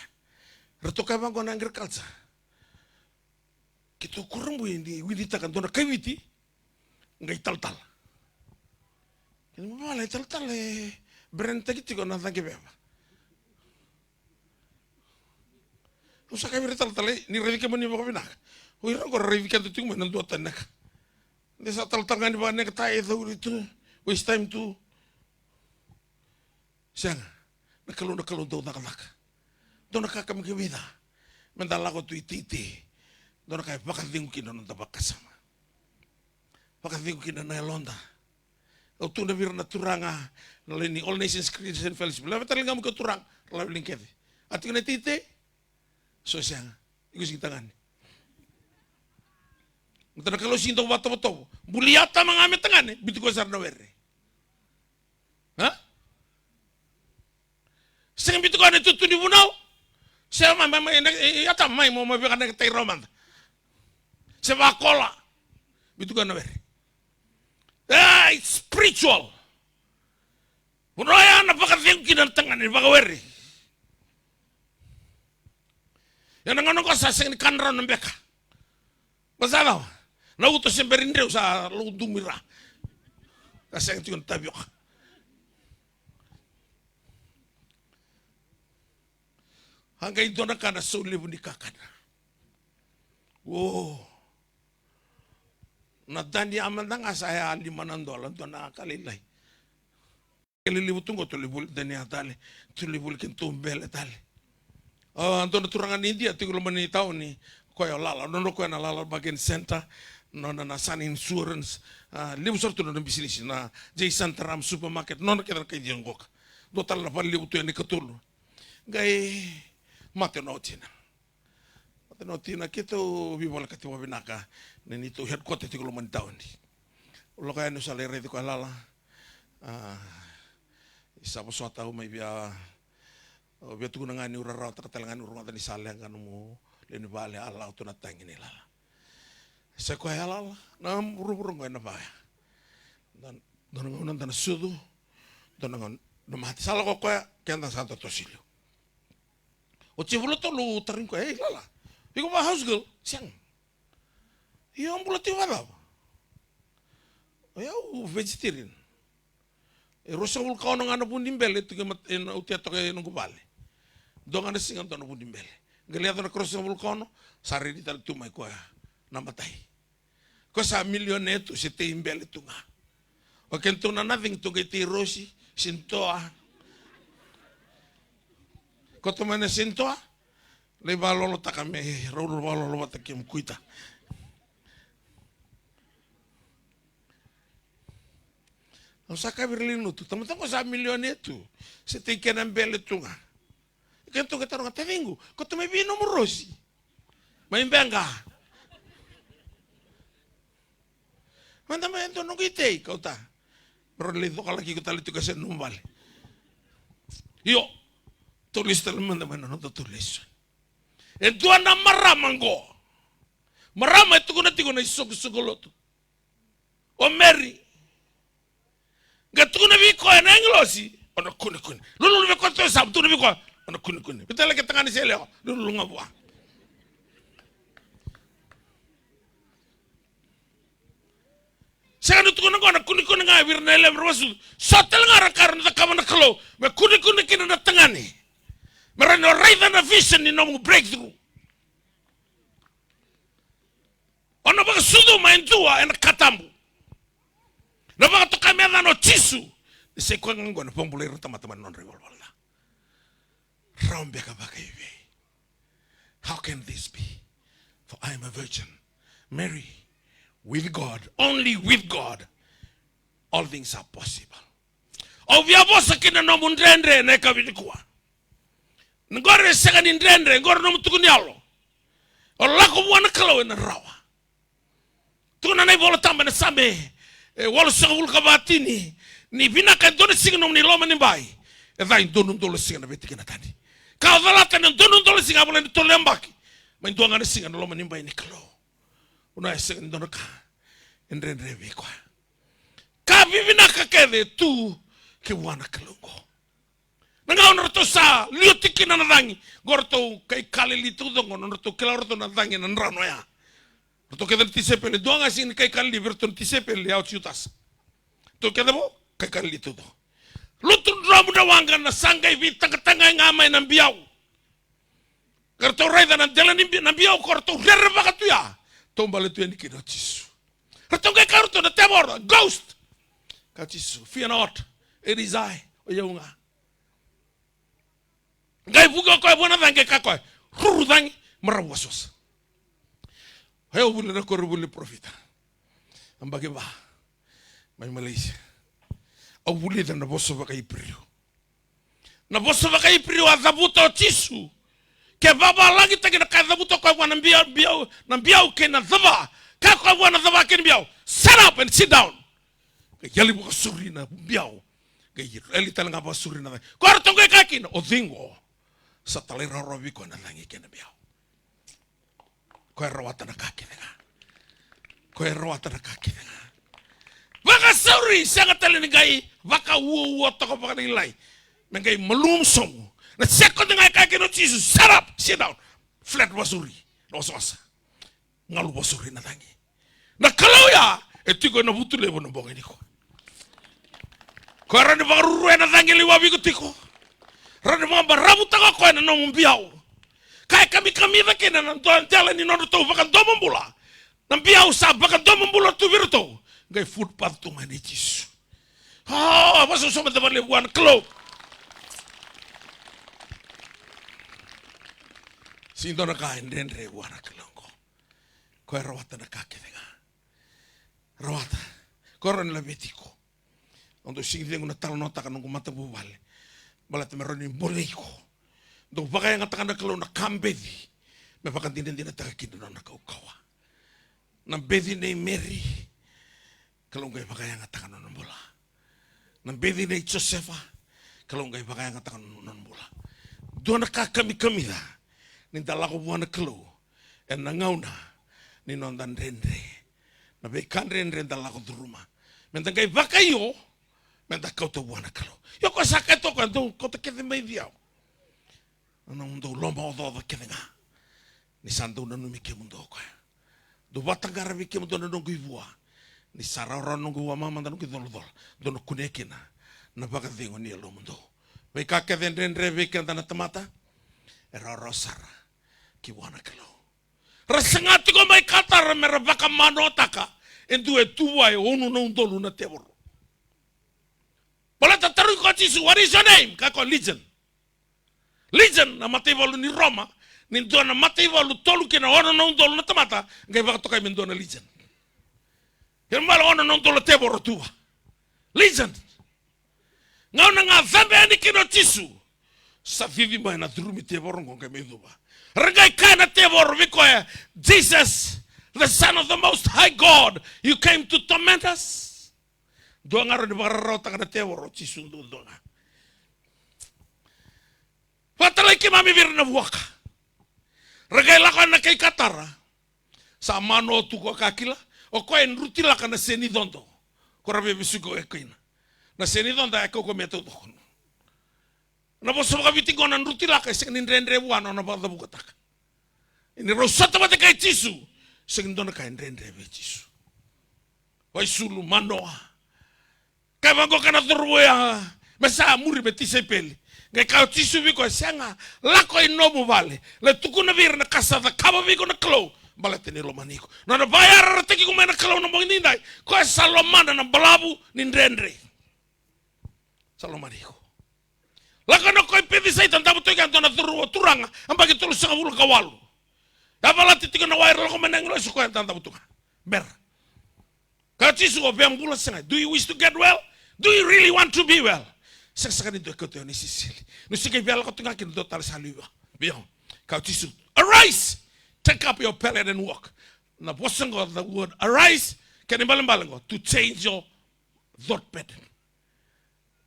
S1: reto ka bango na agriculture kito kurumbu indi widi ta kan dona kawiti ngai tal kini mo wala tal brenta kitiko na tangi beba usa ka bir tal ni revi ke moni mo bina oi rango revi ka tu mo nan do tanak desa tal tangan ba ne ka tai do itu waste time tu siang na kalau do nakalaka do nakakam ke vida mendala ko tu ititi do nakay pakating kina no tabakasama pakating kina na londa o tu na vir na turanga na leni all nations Christian fellowship la betal ngam ko turang la lingkete ati na tite so siang igus tangan Mutana kalau sinto bato buliata mangame tangane bitu ko sarna werre ha sing bitu ko ane tutu di bunau sama mama ata mai mo mabe kana tay roman se va cola bitu ko na werre it's spiritual bunoya na pakating kinan tangane baka werre yana ngano ko sa sing kanron mbeka basalaw na uto sempre rindreu sa lumira kasi ang tiyon tabiok hanggang ito na ka na sulibo ni kakana nadani aman na nga saya $5 ito nakakalilay kalilibo tungo tulibul dani atali tulibul kintumbel atali anto na turangan India tinggal manitaw ni koyo lala nono ko na lala bagian center nona na Sun Insurance libu sortu na bisnis na Jason Taram supermarket nona kita kay jengok do tal na palibu to ni katulo gay mate no tina. Mate no tina kito bibola kati wabinaka neni tu headquarter ti kuluman taon di. Ulo kaya no salere ti ko alala. Isa po suata umay biya tu na nga ni uraraw takatalangan urungan ni salang kanu mo leni bale ala tu na tangin nila. Sa ko alala na ururung ko na ba. Dan ngunang tan sudu dan ngon no mati sala ko kaya kaya santo tosilio. O cibulo to lu tarin ko lala. Iko ba house girl siang. Iyo ang bulati wala. O vegetarian. Rosa vulkano nga na bundimbele ito yung utiato kayo nung gubali. Doon nga nasingan to na bundimbele. Galiato na cross ng vulkano, sarili talagang tumay ko namatay. Ko sa milyon neto, si timbele ito nga. O kento na nating ito kay tirosi, sintoa. Ko tuman na sintoa, lay balolo ta kami, rolo balolo matakim kuita. Ang saka Berlin tu, teman-teman ko sa milyon itu, si tingkan ang bele tu nga. Kento kita orang tevingu, ko tu may bino mo rosi, may benga. Manda may ento nung kitay, kau ta. Pero lito ka lagi ko talito kasi numbal. Yo, tulis talaman naman ano tulis. Ento na maramang ko. Marama ito ko na isog-sugulot. O Mary. Gatu na biko na englosi. Ono kuni. Lulu biko to sab tu na biko. Ono kuni. Bitala ke tangani sele. Lulu ngabwa. Sa tu na kona kuni nga bir na lem rasu. Sotel nga rakar na kamana kalo. Me kuni kina na tangani. Marano raida na vision ni no breakthrough. Ono ba sudu maintua en katambu. Na baka to kami no tisu. Se ko ngon pombuler tama-tama non revolver. Rambe ka baka ibe. How can this be? For I am a virgin. Mary, with God, only with God, all things are possible. O vya bosa kina no mundrendre na kabidikuwa. Ngore sega ni ndrendre, ngore no mutukuni alo. O lako buwana kalawe na rawa. Tuna na ibola tamba na same. Wala sa ulka batini ni bina ka dole singa nom ni loma ni bai e vai donu dole singa na beti kana tani ka valata na donu dole singa bola ni tolembaki mai donga na singa na loma ni bai ni kalo una singa donu ka endre vi kwa ka bibina ka kede tu ke wana kalongo nanga ona to sa liotiki na nangi gorto kai kale litu dongo no to kala orto na nangi na rano ya to queda tisepele doanga sin kai kan liberton tisepele ya ciutas to queda bo kai kan litudo lutun ramu da wanga na sangai vita katanga ngamai na biau karto raida na dela na biau karto rerba katu ya tombale tu ni kino chisu karto kai karto na temor ghost kachisu fear not it is I oyunga ngai buga ko bona dange kakoi ruru dangi marawasos. Hayo bule na korubule profita. Ambage ba. May Malaysia. Au bule na boso baka iprio. Na boso baka iprio azabuto tisu. Ke baba lagi tagi na kazabuto kwa wana biao ke na zaba. Ka kwa wana zaba ke biao. Sit up and sit down. Ke yali buka suri na biao. Ke eli talanga ba suri na. Ko artonge kaki na odingo. Sa talera robi ko na langi ke na biao. Ko rawata na kaki nga. Ko rawata na kaki nga. Baka sorry sanga tali ngai baka wo to ko baka nilai. Ngai malum som. Na second nga kaki no Jesus shut up sit down. Flat wasuri. No sosa. Ngalu wasuri na tangi. Na kalau ya etiko na butule bono bonga niko. Ko rani baka ruwe na tangi liwabi ko tiko. Rani mamba rabu taka ko na no mbiao. Kai kami vakina na jalan ni nono to baka domo mbula. Nambiao sa baka domo mbula tu virto. Ngai footpath tu ngani Yesus. Ah, maso sama teman lebuan klo. Sinto na kain den re wana klongo. Ko rawata na kake nga. Rawata. Koron la betiko. Ondo sing dengu na tal nota kanong mata bubale. Bala te meroni boleiko. Do baka yang ngatakan kalau na kambedi. Me baka din taka na kaukawa. Na bedi nei Mary. Kalau ngai baka yang ngatakan non bola. Na bedi nei Josefa. Kalau ngai baka yang ngatakan non bola. Do na kami da. Ni dalako buana kalau. En na ngauna. Ni non dan rendre. Na be kan rendre dalako du rumah. Menta ngai baka yo. Menta kau to buana kalau. Yo ko saka to kan do ko te kete mai diao. Anong do lomba o do kete nga. Ni sandu na numi ke mundo ko. Do batangara mi ke mundo na nungu ivua. Ni sarara nungu wa mama na nungu dolodol. Do no kunekina. Na baka dingo ni alo mundo. Be ka ke den rendre be ke na tamata. Era rosara. Ki wana kalau. Rasangati ko mai katar mera baka manotaka. Endu e tua e onu na undolu na teboro. Pala tataru ko tisu, what is your name? Kako Legion. Legion na matevolu ni Roma. Ni dona matevolu tolu kena ono na undolu na tamata. Ngai baka tokai men dona Legion. Kemala ono na undolu teboro tua. Legion. Ngau na nga zambe ani kino tisu. Sa vivi mai na durumi teboro ngonga meduba. Regai kana teboro vikoya. Jesus, the Son of the Most High God, you came to torment us. Doa ngaro di bararo takana teboro tisu doa. Patalai ke mami virna waka. Regai laka na kay katara. Sa mano tuko kakila. O koe nruti laka na seni dondo. Korabe bisuko e koina. Na seni dondo e koko meto dokono. Na boso baka bitingo na nruti laka e sengin rendre buano na bada bukataka. Ini rosata bate kay tisu. Sengin dono kay rendre be tisu. Wai sulu manoa. Kaya bango kana turbo ya. Masa muri beti sepeli. Ngai kau tisu biko sianga. Lako inomu vale. Le tuku na vir na kasata. Kaba biko na klo. Balete ni lomaniko. Na na bayar rateki kumai na klo na mo nindai. Ko salomana na balabu nindrendre. Salomaniko. Lako na koi pedi sai tantabu toikan tona turbo turanga. Ambagi tulu sanga bulu kawalu. Abalati tiko na wair lako menanglo suko yang tantabu tunga. Ber. Kau tisu obiambula sanga. Do you wish to get well? Do you really want to be well? Sekarang itu kau tuh ni sisili. Nusi kau biar kau tengah kini dotar saluwa. Biar kau tisu. Arise, take up your pallet and walk. Na bosan kau the word arise. Kini balang kau to change your thought pattern.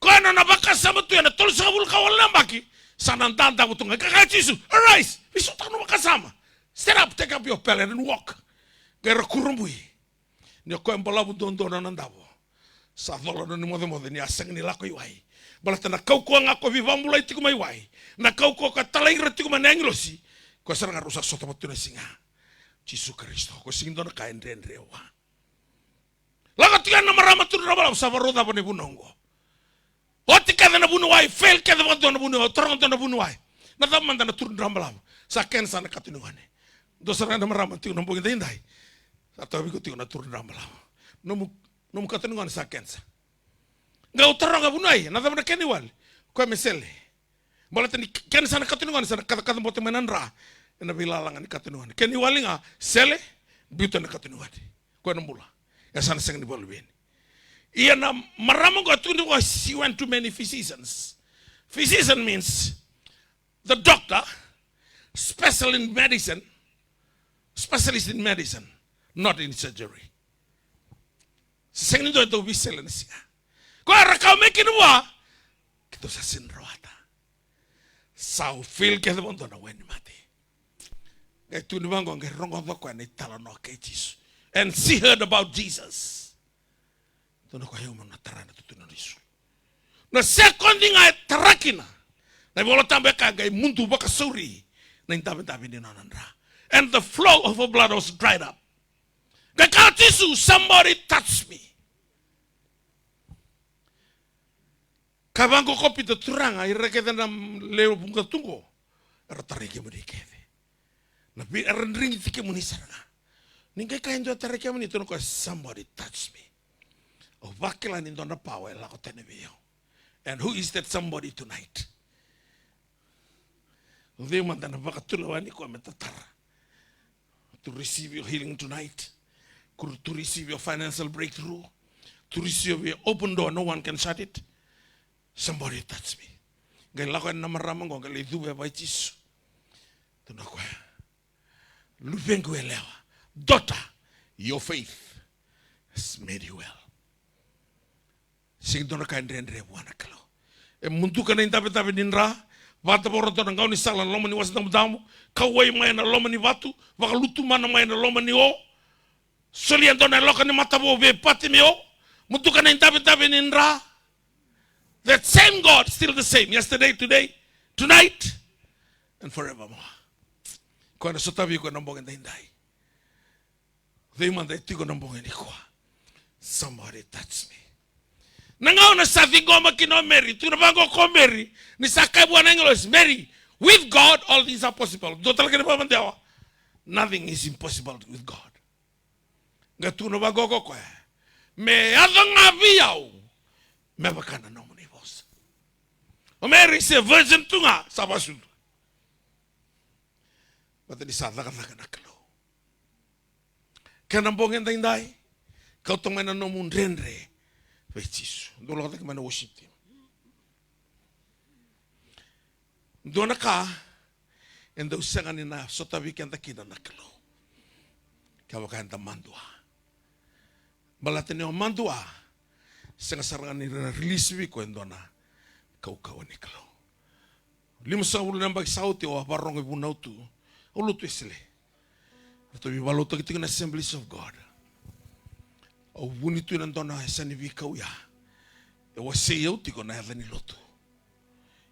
S1: Kau na bakas sama tu yang tol sabul kau lambaki. Sanan tanda butung. Kau tisu. Arise. Bisu tak nu bakas sama. Stand up, take up your pallet and walk. Kau kurumbui. Ni kau yang balabu don nandabo. Sa dola ni mode ni asang ni lako iwai. Balata na kau ko nga ko vivambula itiku mai wai. Na kau ko ka talai retiku manenglosi. Ko saranga rusak soto matuna singa. Jisu Kristo ko singindo na kain renrewa. Laga tiga na marama tu na bala sa varoda bone bunongo. Oti ka na bunu wai fail ka na na bunu torong na bunu wai. Na tamanda na turun rambala. Sa ken sa na katinuane. Do saranga na marama tu na mbong indai. Sa tawi ko tu na turun rambala. No katanungan sa kensa. Nga utara nga bunay, na na keniwal. Ko mesele. Balatan ni kensa na katanungan sa kata bote mananra. Na bilalangan ni katanungan. Keniwal nga sele buta na katanungan. Ko nambula. Ya sana sang ni bolben. Iya na maramong ko tundu ko she went to many physicians. Physician means the doctor, specialist in medicine, not in surgery. Sengin itu bisa lensia. Kau rakau mekin wa, kita sasin rawata. Sau feel kita pun tuh na weni mati. Kau tu ni bangkong kau rongo doko ni talano ke Jesus. And she heard about Jesus. Tuh na kau human na tarana tu na risu. Na sekondi ngai tarakina. Na bola tambah kagai muntu baka suri. Na intabi ni nanandra. And the flow of her blood was dried up. Kau tisu, somebody touch me. Kabango kopi to turanga irekete na leo bunga tungo. Ratarike mo dikete. Na bi ring tike mo ni saranga. Ningai kain do tarike mo ni to ko somebody touch me. O vakila ni dona pawe la ko tenebio. And who is that somebody tonight? They want na bakatulawani ko metatara. To receive your healing tonight. To receive your financial breakthrough. To receive your open door, no one can shut it. Somebody touch me. Ngai lako en namarama ngo ngai dube vai Jisu. Tuna koe. Lupengu elewa. Daughter, your faith has made you well. Sing dona kain rendre buana kalau. E muntu kana intape ninra. Vata boro tona ngau ni sala loma ni wasatang damu. Kawai mai na loma ni vatu. Vakalutu mana mai na loma ni o. Solian dona loka ni matabo ve pati mi o. Muntu kana intape ninra. That same God, still the same. Yesterday, today, tonight, and forevermore. Kau na sotabi ko nambong and hindai. They man they tigo nambong and ikwa. Somebody touch me. Nangao na safi goma kino Mary. Tunabango ko Mary. Ni sakai buwan English. Mary. With God, all things are possible. Do talaga ni pamandawa. Nothing is impossible with God. Nga tunabango ko kwe. Me adang aviyaw. Me bakana no mani vos. O Mary se virgin tunga. Sabasun. Mata ni sadaka na kalo. Kanambong and hindai. Kau tong mana no mun renre. Jisu. Dolo kata kemana worship team. Dona ka, endo usangan ina sotabi kanta kina nakalo. Kau kanta mandua. Balatene o mandua. Sanga sarangan ina release wiko endona kau nikalo. Lima sahulu nambag sauti o barong ibunau tu. Ulutu isile. Ito bibaluto kiting na Assemblies of God. O bunito ng dona sa nivikaw ya. E wasayaw tiko na yata ni loto.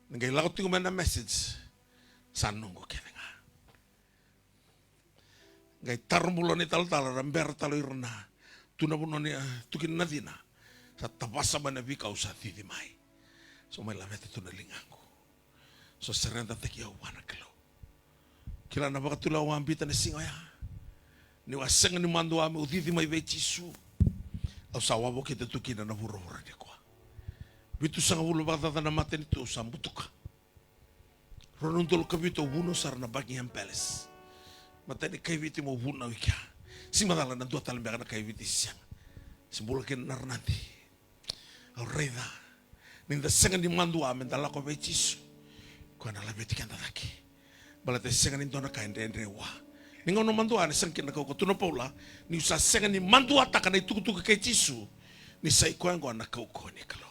S1: Nangailangan tiko man na message. Sanong ko kaya nga. Ngay tarmulo ni tal-tal. Ramber talo irna. Tunabuno ni tukin na dina. Sa tabasa man na vikaw sa titimay. So may lamet ito na lingango. So serenda takiyaw wanakalo. Kila na baka tulaw ang ambita na singoya. Ni wasang ni mando ame utitimay ve Jisu. Au sawa bo kita tukina na hura-hura de kwa. Bitu sanga bulu bata na maten itu sambutuka. Ronuntol kabito buno sar na Buckingham Palace. Matani kay viti mo buno wika. Simadala na 2 talang na kay viti siyang. Simbulakin narnati. Au reda. Ninda sanga ni mandu amen dala ko be Jisu. Ko na labeti kan tataki. Balate sanga ni dona kain wa. Ningaw no mandua ni sangkin na kau tuno paula ni usa senga ni mandua taka na itukutuka kay Jisu ni sa ikuango na kau ko ni kalo.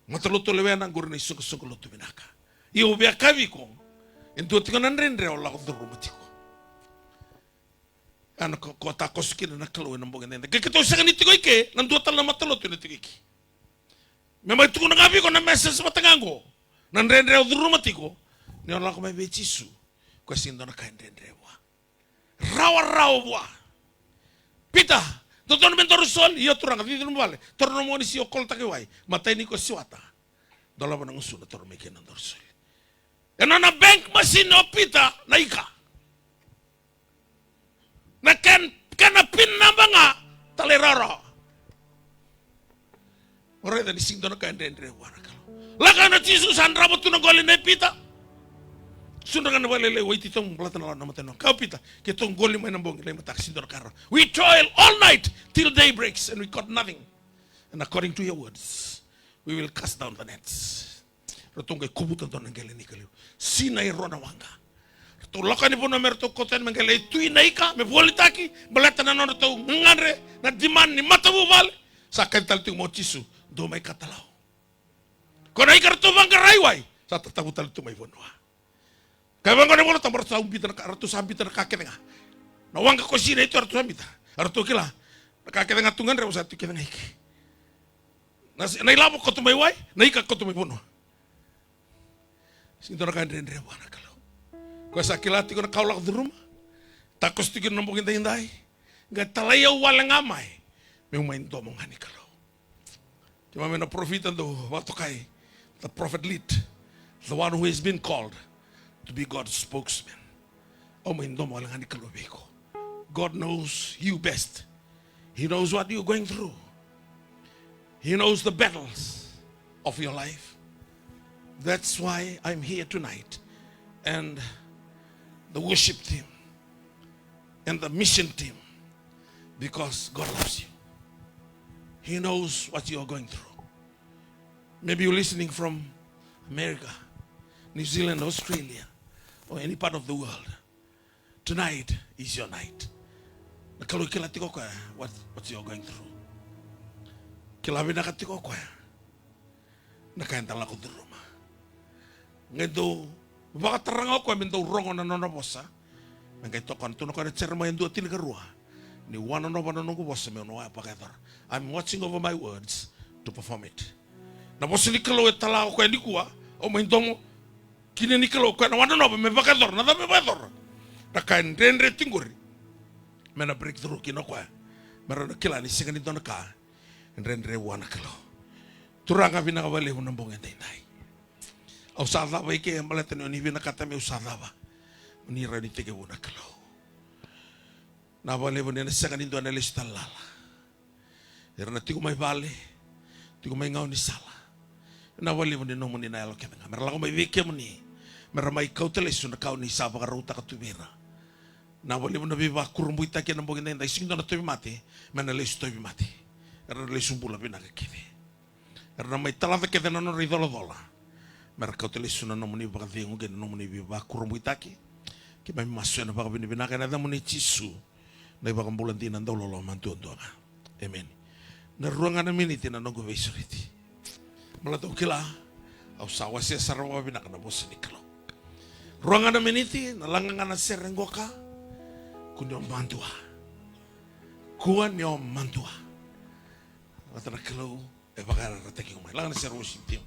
S1: Mataloto lewe na nguru ni sungko lotu binaka. Iyo bia kavi ko. Ento tiko na nrenre o lako duru matiko. Ano ko ta kosukin na kalo na mbonga nenda. Kekito senga ni tiko ike nandua tal na mataloto ni tiko ike. Memang tiko na kavi ko na message matangango. Na nrenre o duru matiko. Ni o lako may be Jisu. Kasi ndo na kain rendrewa. Rawa-rawa buah. Pita. Doon men torusol. Iyo turang. Dito nubale. Torno mo ni siyo kol takiway. Matay ni ko siwata. Dola mo nang usun na torno may kinang torusol. Ano na bank machine o pita na ika. Na kanapin na mga talirara. Oray da ni sing doon na kain rendrewa. Laka na Jesus ang rabot ko na golin na pita. Sundangan na walele wait itong pelatan Allah nama tenong. Kau pita kitong goli may nambong ilay matak sindor karo. We toil all night till day breaks and we caught nothing. And according to your words, we will cast down the nets. Ratong kay kubutan to ng gelini kaliw. Sinay rona wanga. Tulakan ni po na merto koten mengelay tui naika me bolitaki balatan na to ngare na diman ni matabuval sa kental ting mo Jisu do may katalaw. Kung ay karto bang karayway sa tatabutal to may bonwa. Kaya bang kau nak tambah ratus ambita na kakek nga. Nawang ka kusina itu ratus ambita. Ratus kila. Kakek nga tungan rewa satu kita ngaiki. Nailamo ko tumayway, naika ko tumaypuno. Sinto na kain rewa na kalau. Kau sakilati ko na kaulak di rumah. Takos tikin nambungin tayo-tayo. Nga talayaw walang amay. May umayin to mong hani kalau. Kaya may na-profitan do, wato kay, the prophet lead, the one who has been called to be God's spokesman. God knows you best. He knows what you're going through. He knows the battles of your life. That's why I'm here tonight. And the worship team and the mission team, because God loves you. He knows what you're going through. Maybe you're listening from America, New Zealand, Australia, or any part of the world, tonight is your night. Na kalau kila tiko kwa what you're going through. Kila bina katiko kwa na kain tala ko diruma. Ngendo baka taranga ko minto rongo na nona bossa. Ngai to kan tuno kan cerma yang dua tin karua. Ni wana no bana nungu bossa me no apa kator. I'm watching over my words to perform it. Na bossa ni kalau tala ko ni kuwa o minto kini ni kalau ko na wana no me baka kator na da me bator. Na kain rendre tinguri. Mena breakthrough kino kwa. Mera kila ni singani dona ka. Rendre wana kalau. Turanga vina kabale hunambong entai. Au sadava ike malete ni vina kata me usadava. Ni rani tege wana kalau. Na vale vone na singani dona lista lala. Erna tigo mai vale. Tigo mai ngau ni sala. Na vale vone no muni na alo kenanga. Mera lago mai vike muni. Mera mai kautele suna kau ni saba karuta katubira. Na vale vone viva kurumbu itake na mbong entai. Sing dona tobi mati. Mena lesu tobi mati. Erna lesu bula vina kekide. Karena mai talata kete nano ridolo dola. Mereka utile suna no muni baka viengu ke no muni biba kurumbu itaki. Ki mai masu na baka bini binaka na muni cisu. Na baka bulan tina ndolo lo mantu ondoa. Amen. Na ruangan na miniti na nongo veisuriti. Malatau kila au sawa sia sarwa binaka na bosa ni kalo. Ruangan na miniti na langangan na serengoka kunyo mantua. Kuan yo mantua. Atana kalau bakal rataki umay. Lang na siya worship team.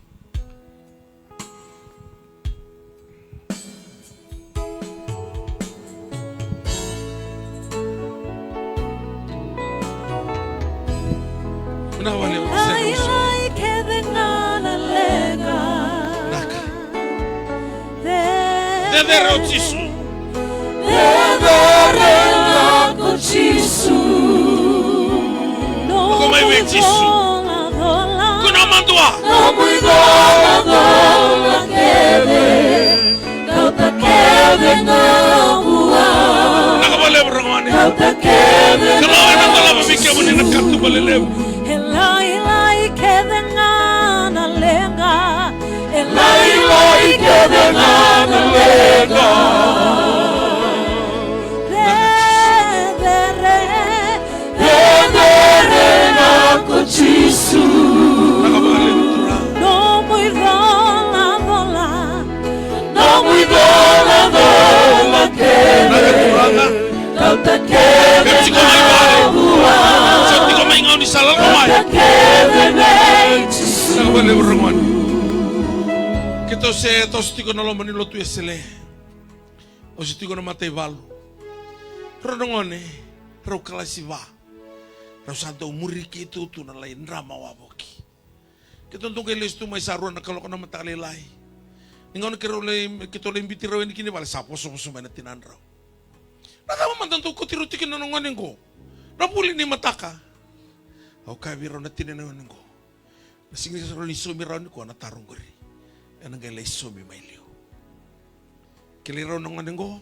S1: Unawali mo siya worship. Naka. Dedere o Jisu. Dedere ako Jisu. Ako may we Jisu. Mantua. No muy dona quede, kau tak quede ngabua. Nakabale berangani. Kau tak quede. Kalau anak kalau memikir muni nakat tu balelew. Elai quede ngana lenga. Elai quede ngana lenga. Dedere aku Jisu. Kau tak kena buat. Kau mai ngau ni salah kau mai. Kau boleh berangkat. Kita se tos tiko nolong mani lo tu esele. O se tiko nama tevalu. Rodongone, rau kalasiva. Rau santo umuri kita tu na lain drama waboki. Kita untuk keles tu mai saruan kalau kena mata lelai. Ingon kero le kita le imbiti rau ini kini balik sapo mana tinan rau. Nada mantan tu kutiru tikin nonongan engko. Rapuli ni mataka. Au kai biro na tinan engko. Singi soro ni somi rau ni ko na tarung gori. Enang gele somi mailio. Keliro nongan engko.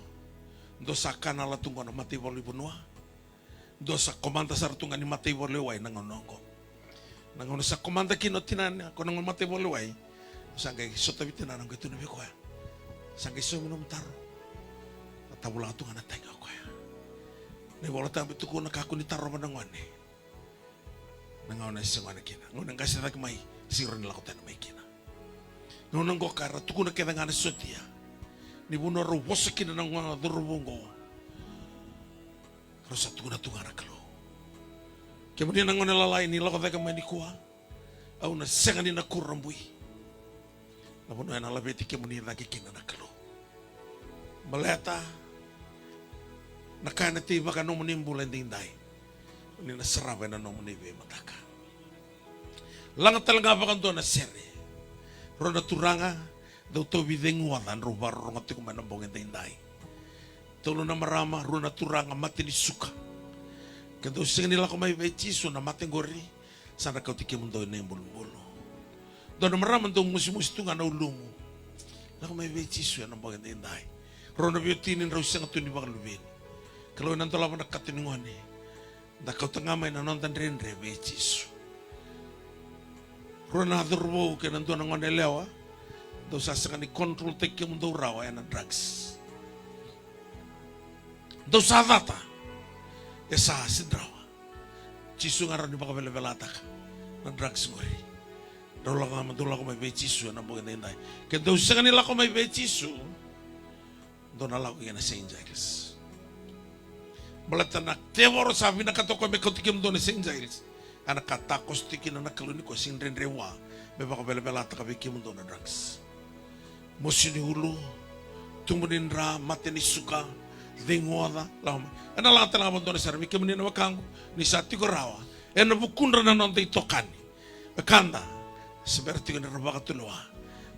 S1: Dosa kana la tunggu na mati boli punua. Dosa komanda sar tunggu ni mati boli wai nangon nongko. Nangon sa komanda kino tinan ko nangon mati boli wai. Sangkai soto bitinan angko tu nabi ko. Sangkai somi nom taru. Tabula tu ngana tengok ko ya. Ni bola tabi tu ko nakaku ni taro manangwan ni. Nangaw na singwana kina. Ngunang kasi tak mai siron la ko tan mai kina. Ngunang ko kara tu ko nakeda ngana sotia. Ni buno ro bosakin nang ngana durubungo. Rosa tu na ngana kalo. Kemudian nang ngana lalai ni la ko tak mai ni kuwa. Au na sengani na kurambui. Na buno na labeti kemudian lagi kina na kalo. Maleta nakana tiba ka no munimbulan dindai. Ni nasarabe na no munibe mataka. Lang talaga pa kanto na sere. Ro naturanga daw to bidengu adan ro barro ngati ko manambong dindai. Tolo na marama ro naturanga mati ni suka. Kado sing nila ko may bechiso na mati gori sana ka tiki mundo na bulu-bulu. Do na marama do musimus tunga na ulumu. Na ko may bechiso na mbong dindai. Ro na biutinin ro sing atuni bakalubin. Kalau nanti lawan dekat ini ngone, dah kau tengah main nonton rendre becis. Rona turbo ke nanti ngone lewa, do sasanga ni control take yung do raw ay na drugs. Do sa data esa sidrawa. Chisu ngaran ni baka bela-belata ka na drugs ngori. Dola ka mandula ko may bechisu na mo ganda inday. Kaya do sa kanila ko may bechisu do nalaw ko yan na St. Giles. Balatanak tewaro sabi na kato ko may kotikim do na St. Giles. Anak katakos tikin na nakaluni ko singren rewa. May baka bela-belata ka bikim do na drugs. Mosini hulu tumunin ra mateni suka dengoda lama. Ana la tala mo do na sar bikim ni na wakango ni sati ko rawa. Na bukundra na non day tokani. Kanda seperti ko na rabaka tulwa.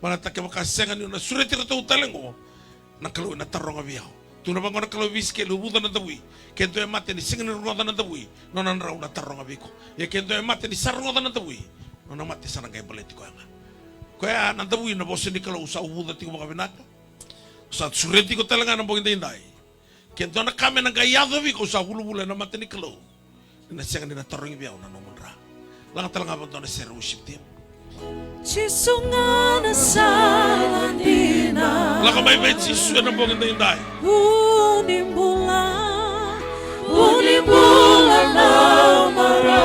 S1: Manatake makasengan yun na sureti na tautalengo. Nakalo na tarong abiyaw. Tuna bang ko nakalo biske lubutan na tabui. Kento yung mati ni singin rungotan na tabui. Nonan raw na tarong abiko. Ya kento yung mati ni sarungotan na tabui. Nonan mati sana kay politiko nga. Kaya na tabui na bosin ni kalau sa ubutan tiko mga binaka. Sa sureti ko talaga ng bogin dinday. Kento na kami nang gayado biko sa hulu-hula na mati ni kalau. Na singin na tarong abiyaw na nomonra. Lang talaga ba doon na sir worship team.
S2: Chisunga na salandina.
S1: Laka may Jesus na bogin dinday.
S2: Unimbula na mara.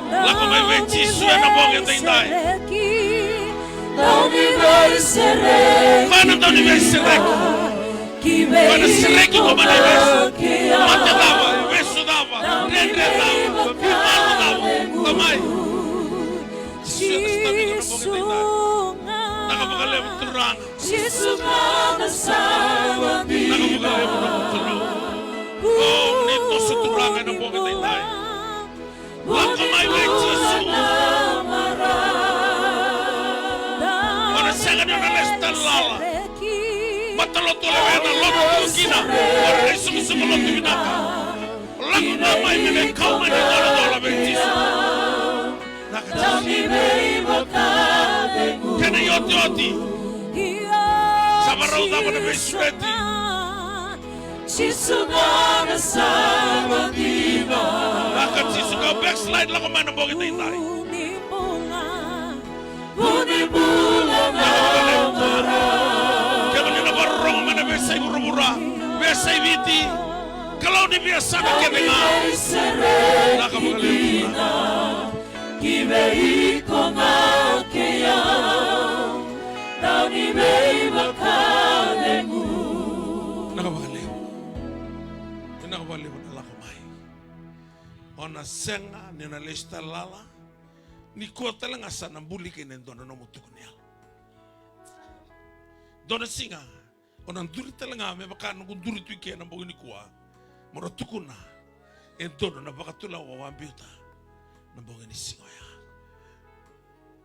S1: Laka may Jesus na bogin dinday. Mana daw ni Sereki? Mana Sereki ko mana Sereki? Mata dawa, beso dawa, rendre dawa, kimalo dawa, kamay. Nakapagalim turang. Nakapagalim ng tulong. Oh, nito sa turangan ng bukit ay tayo. Laka may Jesus. Manasangan yung nalastan lala. Matalo-tuloy na loto kina. Para ay sumusumalot yung binaka. Lako na may minekaw man yung dola-dola may Jesus. Kena yoti-yoti. Sama raw na besureti.
S2: Chisunga na salandina.
S1: Akan sisuka backslide lang man ang bukit ay tayo.
S2: Unibula na mara.
S1: Kaya nila barong man ang besay burubura. Besay viti. Kalau di biasa na kaya nga. Nakapagalim na.
S2: Kibei ko nga kayang daw ni may makalemu.
S1: Nakapagalim. Nakapagalim na lakamay. O na senga ni na lista lala. Ni kuota lang asa ng bulikin ng doon na namutukon niya. Doon na singa. O nang duri talaga may baka nung duri tuwi kaya ng bugin ni kuwa. Maratukon na. E doon na baka tulaw wawambiuta. Ng bugin ni singoya.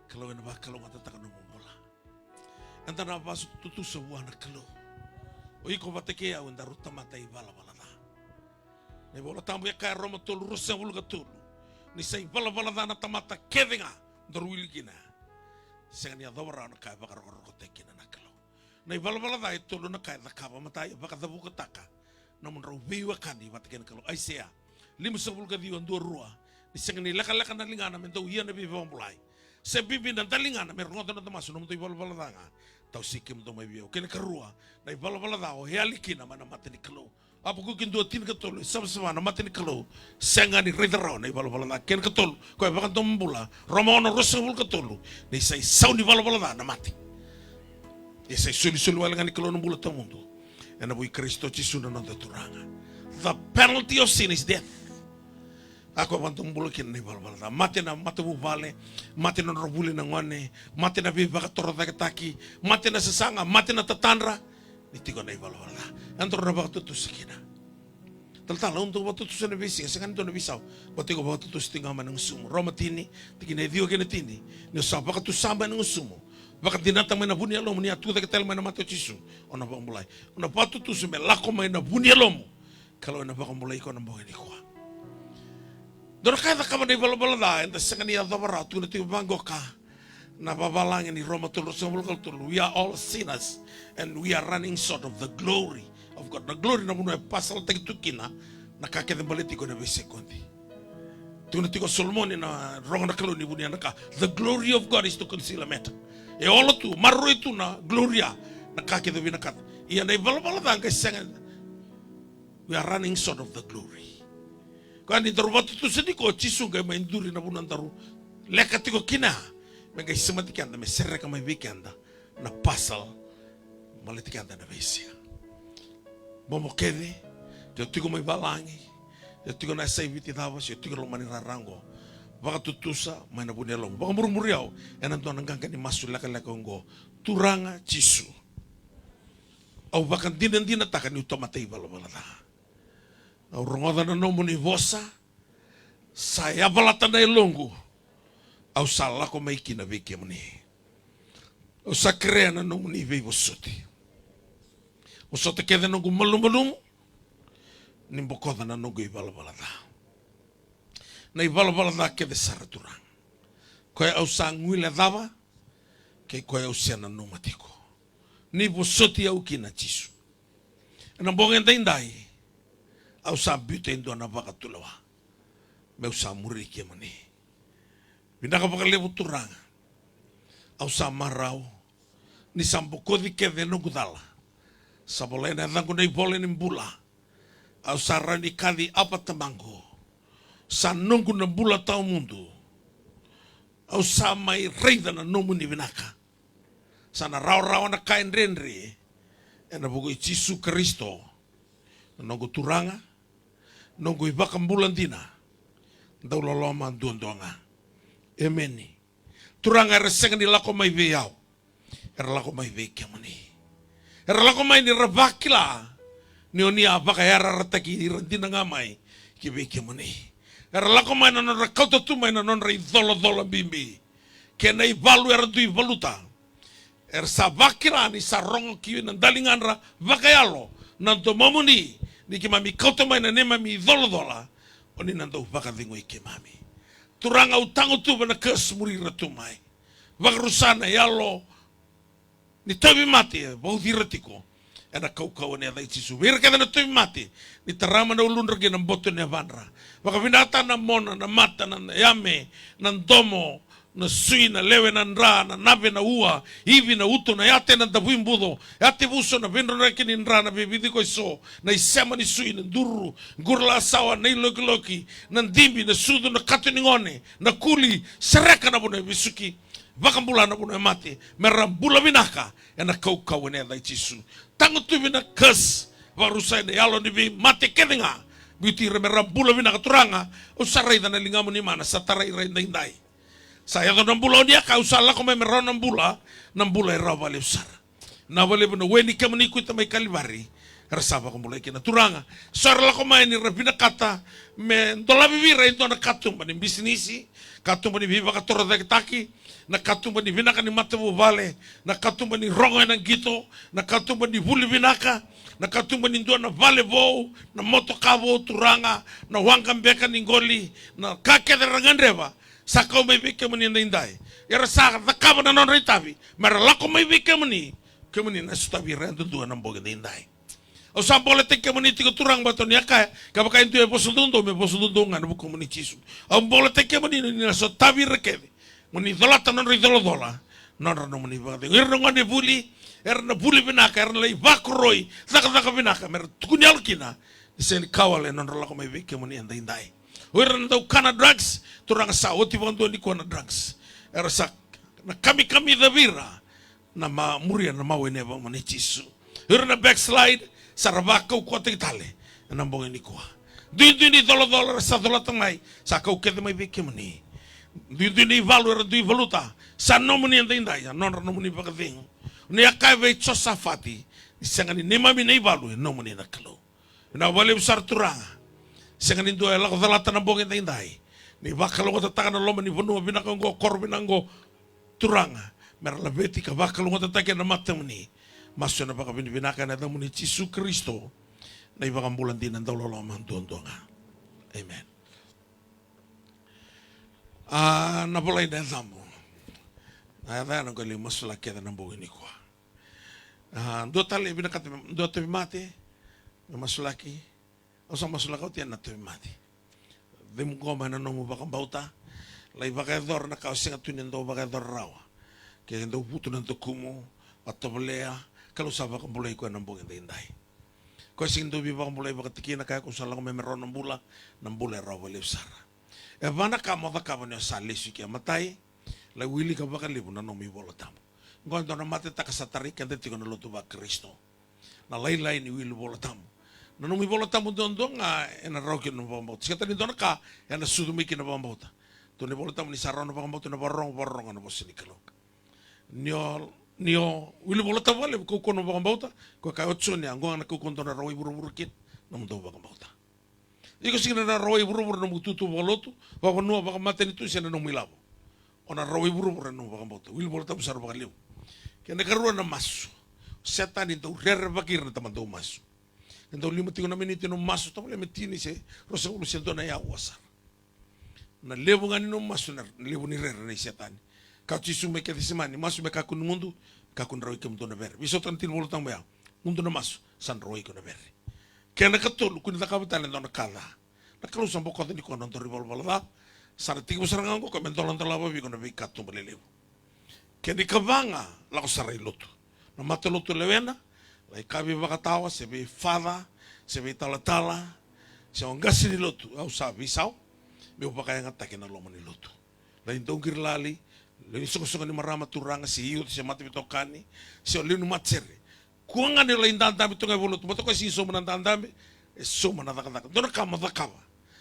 S1: Kalau na ba kalau matatakan ng mumula. Anta na ba tutu sa buwan na kalau. O iko batekeya o ndaruta matay bala-bala na. May bola tambo ya kaya roma tulu rusa wulga tulu. Ni say bala-bala na tamata kedenga darwili kina. Senga niya dawara na kaya baka rokorokote kina na kalau. Na bala-bala na itulu na kaya nakaba matay baka dabu kataka. Namun raw biwa kandi matakin kalau ay siya. Lima sa wulga diwan dua rua. Ni senga ni laka-laka na lingana mendo iya na biwa mulai. Sa bibi na talingana meron ngoto na tamaso namun to bala-bala na nga. Tau sikim to may biwa. Kina karua na bala-bala na o healikina man matini kalau. Apo ko kindo tin katol sama-sama na matin kalau senga ni rederaw na ibala-bala na ken katol ko ay bakan tombula romono rosabul katol ni say saw ni bala-bala na mati ni say suli-suli wala nga ni kalau ng bulat ng mundo na buhay Kristo Jesus na nandaturanga. The penalty of sin is death. Ako ang tombula kin na ibala-bala na mati na matububale mati na robuli ng wane mati na bibakatorotaki mati na sasanga mati na tatanra niti ko na ibala-bala na antro na bakatutus kina. Taltala untuk bakatutus na bisi, kasi kanito na bisaw. Pati ko bakatutus tingaman ng sumo. Roma tini, tigina idiyo kinatini. Niyo sa bakatusama ng sumo. Baka dinatang may nabuni alom, niya tuta kitel may namato chisu. O na bakang bulay. O na patutus may lako may nabuni alom. Kalau na bakang bulay ko ng buhay ni kuha. Doon kaya na kama na ibala-bala na, and sa kaniya dabara, tuna tibanggo ka. Nababalangin ni Roma tulog sa mulkal tulog. We are all sinners and we are running short of the glory of God. Na glory na muna pasal tagtukina nakakita baliti ko na bese konti. Tunati ko Solomon na rong na kaloni bunya naka. The glory of God is to conceal a matter. E olo tu, maru itu na gloria, na kaki tu binakat. Ia na ibala-bala tangka sengan. We are running short of the glory. Kan di taru batu tu sedih ko cisu ga main duri na bunan taru. Lekati ko kina. Mengai semati kanda me serre ka mai weekenda na pasal maleti kanda na besia. Bomo kede, te tiko mai balangi. Te tiko na sai viti tavas, te tiko lo mani rarango. Baka tutusa mai na bunelong. Baka murmuriau enan tuan nangkang ni masu laka-laka ngo turanga cisu. Au baka dinan-dinan takan ni utomatay bala-bala ta. Au rongoda na nomo ni vosa, saya balata na ilongo. Au sala ko mai kina veke muni. Au sakrea na nomo ni vei vosuti. Vosote kede nongo malum-malum, nimbokoda na nongo i bala-bala ta. Na i bala-bala ta kede saraturang. Koe au sa nguile dava, ke koe au siana nomatiko. Ni vosuti au kina cisu. Na bongen taindai, au sa bute indo na baka tulawa. Meu sa muri kia mani. Binaka baka levo turanga. Au sa marau. Ni sampo kodi kede nungu dala. Sabole na dangu na ibole ni mbula. Au sa rani kadi apa tamango. Sa nungu na mbula tau mundu. Au sa mai reida na nomu ni binaka. Sa na rau-rau na kain renri. E na buku i Jisu Kristo. Na nungu turanga. Nungu i baka mbulan dina. Ndau loloma duandonga. Emeni. Turanga resenga ni lako mai veyau. Era lako mai vei kiamani. Era lako mai ni rabakila. Ni onia baka era rataki ni rendina ngamai. Ki vei kiamani. Era lako mai na nonra kauta tu mai na nonra i dholo bimbi. Kena i valu era tu i valuta. Era sa bakila ni sa rongo ki na dalingan ra bakayalo. Nanto mamuni. Ni ki mami kauta mai na ne mami i dholo. Oni nanto baka vingo i ke mami. Turanga utango tu bana kes muri ratu mai. Vakarusana yalo. Ni tobi mati bau diratiko. Ena kau ne dai Jisu. Wir kada na tobi mati. Ni tarama na ulun ragi ng boto ni Avanra. Baka binata na mona na mata na yame na domo na sui na lewe na nra na nabe na ua hivi na uto na yate na dabuin budo yate buso na benro na kini nra na bibidi ko iso na isema ni sui na duru gurla asawa na iloki na dimbi na sudu na katuningone na kuli sereka na bune bisuki baka mbula na bune mati merambula binaka na kau ne dai Jisu tango tu bina kes varusai na yalo ni bi mati kedenga biti merambula binaka turanga usarai na lingamu ni mana satarai rai ndai saya to nambula dia kau salah ko may meron nambula era wale usar na wale no weni ka mani kuita may kalibari rasaba ko mulai kina turanga sar la ko may ni rabina kata me ndola vivira ito na katum ni bisnisi katum ni viva ka toro taki na katum ni vinaka ni matabu vale na katum ni rongo na gito na katum ni buli vinaka na katum ni ndo na vale vo na moto kavo turanga na wangam beka ni ngoli na kake de rangandreva sakau mai vike mani ndai era sa takaba na non ritavi mara lako mai vike mani kemani na stavi rendo dua na boga ndai o sa bole te kemani tiko turang bato ni aka ka baka intu e posudundo me posudundo ngana buko mani Jisu o bole te kemani ni na so tavi rekeve mani dolata non ridolo dola non no mani baga irno ngane buli erna buli binaka erna lei bakroi taka binaka mer tukunyal kina sen kawale non lako mai vike mani ndai Wiran tau kana drugs, turang sa oti bantu ni kona drugs. Erasak na kami da vira na muria na mawene ba mani Jisu. Wiran na backslide sarabaka ko tale na mbong ni ko. Duin ni $1 sa $1 tangay sa kau kete mai vike mani. Duin ni valu era dui valuta sa no mani ndai ya non no mani bakading. Ni akai ve chosafati isangani ni mami nei valu no mani na kalo. Na wale besar turanga. Senganin doa lako dalata na bongin taindai. Ni bakal ngo tatakan na loma ni vonu binaka ngo korbi ngo turanga. Mera labeti ka bakal ngo tatakan na mata muni. Maso na baka binaka na muni Jisu Kristo. Na ibang bulan din ang loloma tuon-tuonga. Amen. Napulay na tamo. Naya nang galing mas laki na bongin ni ko. Do tali binaka do tabi mate. Mas laki. O sa masulakaw tiyan na ito yung mati. Dim ko man ano mo bakang bauta. Lai bakay dor na kausin at tunin daw bakay dor rawa. Kaya ndo puto ng tukumo, patabalea, kalusaba kang bulay ko ng bungin dahinday. Kaya sindo biba kang bulay bakatikina kaya kung salang may meron ng bulay raw wali usara. E bana ka mo ka mo niya sa lesu kaya matay, la wili ka baka libo na nomi bolo tamo. Ngondo na mati ta kasatarik kaya tiko na luto ba Kristo. Na laylay ni wili bolo tamo. Na nomi bolo tamo doon nga ena raw kino na bambot. Sikata ni doon ka, ena sudumiki na bambot. Tuni bolo tamo ni sarao na bambot na barong na bosi ni kalok. Nio wili bolo tamo le ko kono bambot ko ka otso ni anggo na ko kondo na raw buru kit na mundo bambot. Iko sina na raw buru na mututu bolotu, wa no baka mate ni tu sina no milabo. Ona raw buru no bambot. Wili bolo tamo sar baka liu. Kena karuan na masu. Setan itu rere bakir na tamando masu. Então lima tinha na menina no maço, tava metendo isso, rosa o sentou na yawas. Na levo ngani no maço na levo ni rere na setan. Kau sume que disse mani, maço me caco no mundo, caco no roi que mundo na ver. Viso tanto no voltão bem, mundo no maço, san roi que na ver. Que na catolo, quando da cabo talento na cala. Na calo são pouco de quando não rivol balada, sara tigo sarango que me dolan da lava vi quando vi cato me levo. Que de cavanga, lá o sarai loto. Na mata loto levena. Lai kabi bakatawa, se be fada, se be talatala, se on gasi ni lotu, au sabi sao, me upakaya ngata kena loma ni lotu. Lai ndongir lali, lai songo ni marama turanga si iu se mati bitokani, se o linu matsere. Kuanga ni lai ndandami tunga bolotu, mato ko si soma ndandami, e soma na daka. Dona kama dakava.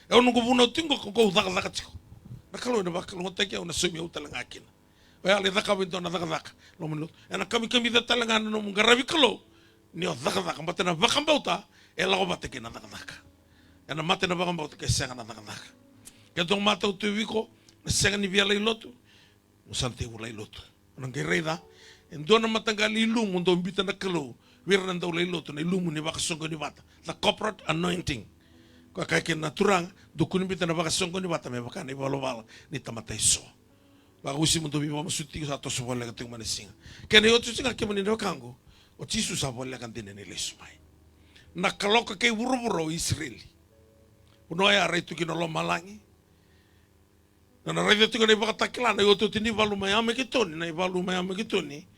S1: E onu kubuno tingo ko daka tiko. Nakalo ni bakalo ngoteke ona sumi utala ngakina. Vai ali dakava dona daka. Loma ni lotu. Ena kami da talanga no ngarabi kalo. Nio daka mate na bakam bauta ela go bate kena daka ena mate na bakam bauta ke senga na daka ke dong mate o tuwiko na senga ni via lotu no sante ulai lotu nang gereida en dona matanga lilu mundo mbita na kelo wirna ndo ulai lotu na ilumu ni bakasongo ni bata the corporate anointing ko kai ke naturang do kun mbita na bakasongo ni bata me bakana ibalo ni tamata iso ba usi mundo bibo masuti sa to so bola ke tung manesinga ke ne otu singa ke mani no kango o tisu sa bola kan tine ni lesumai. Na kaloka ke buru Israeli. Uno ya retu kino lo malangi. Na retu kino iba katakila na yoto tini balu mayame kitoni na ibalu mayame kitoni.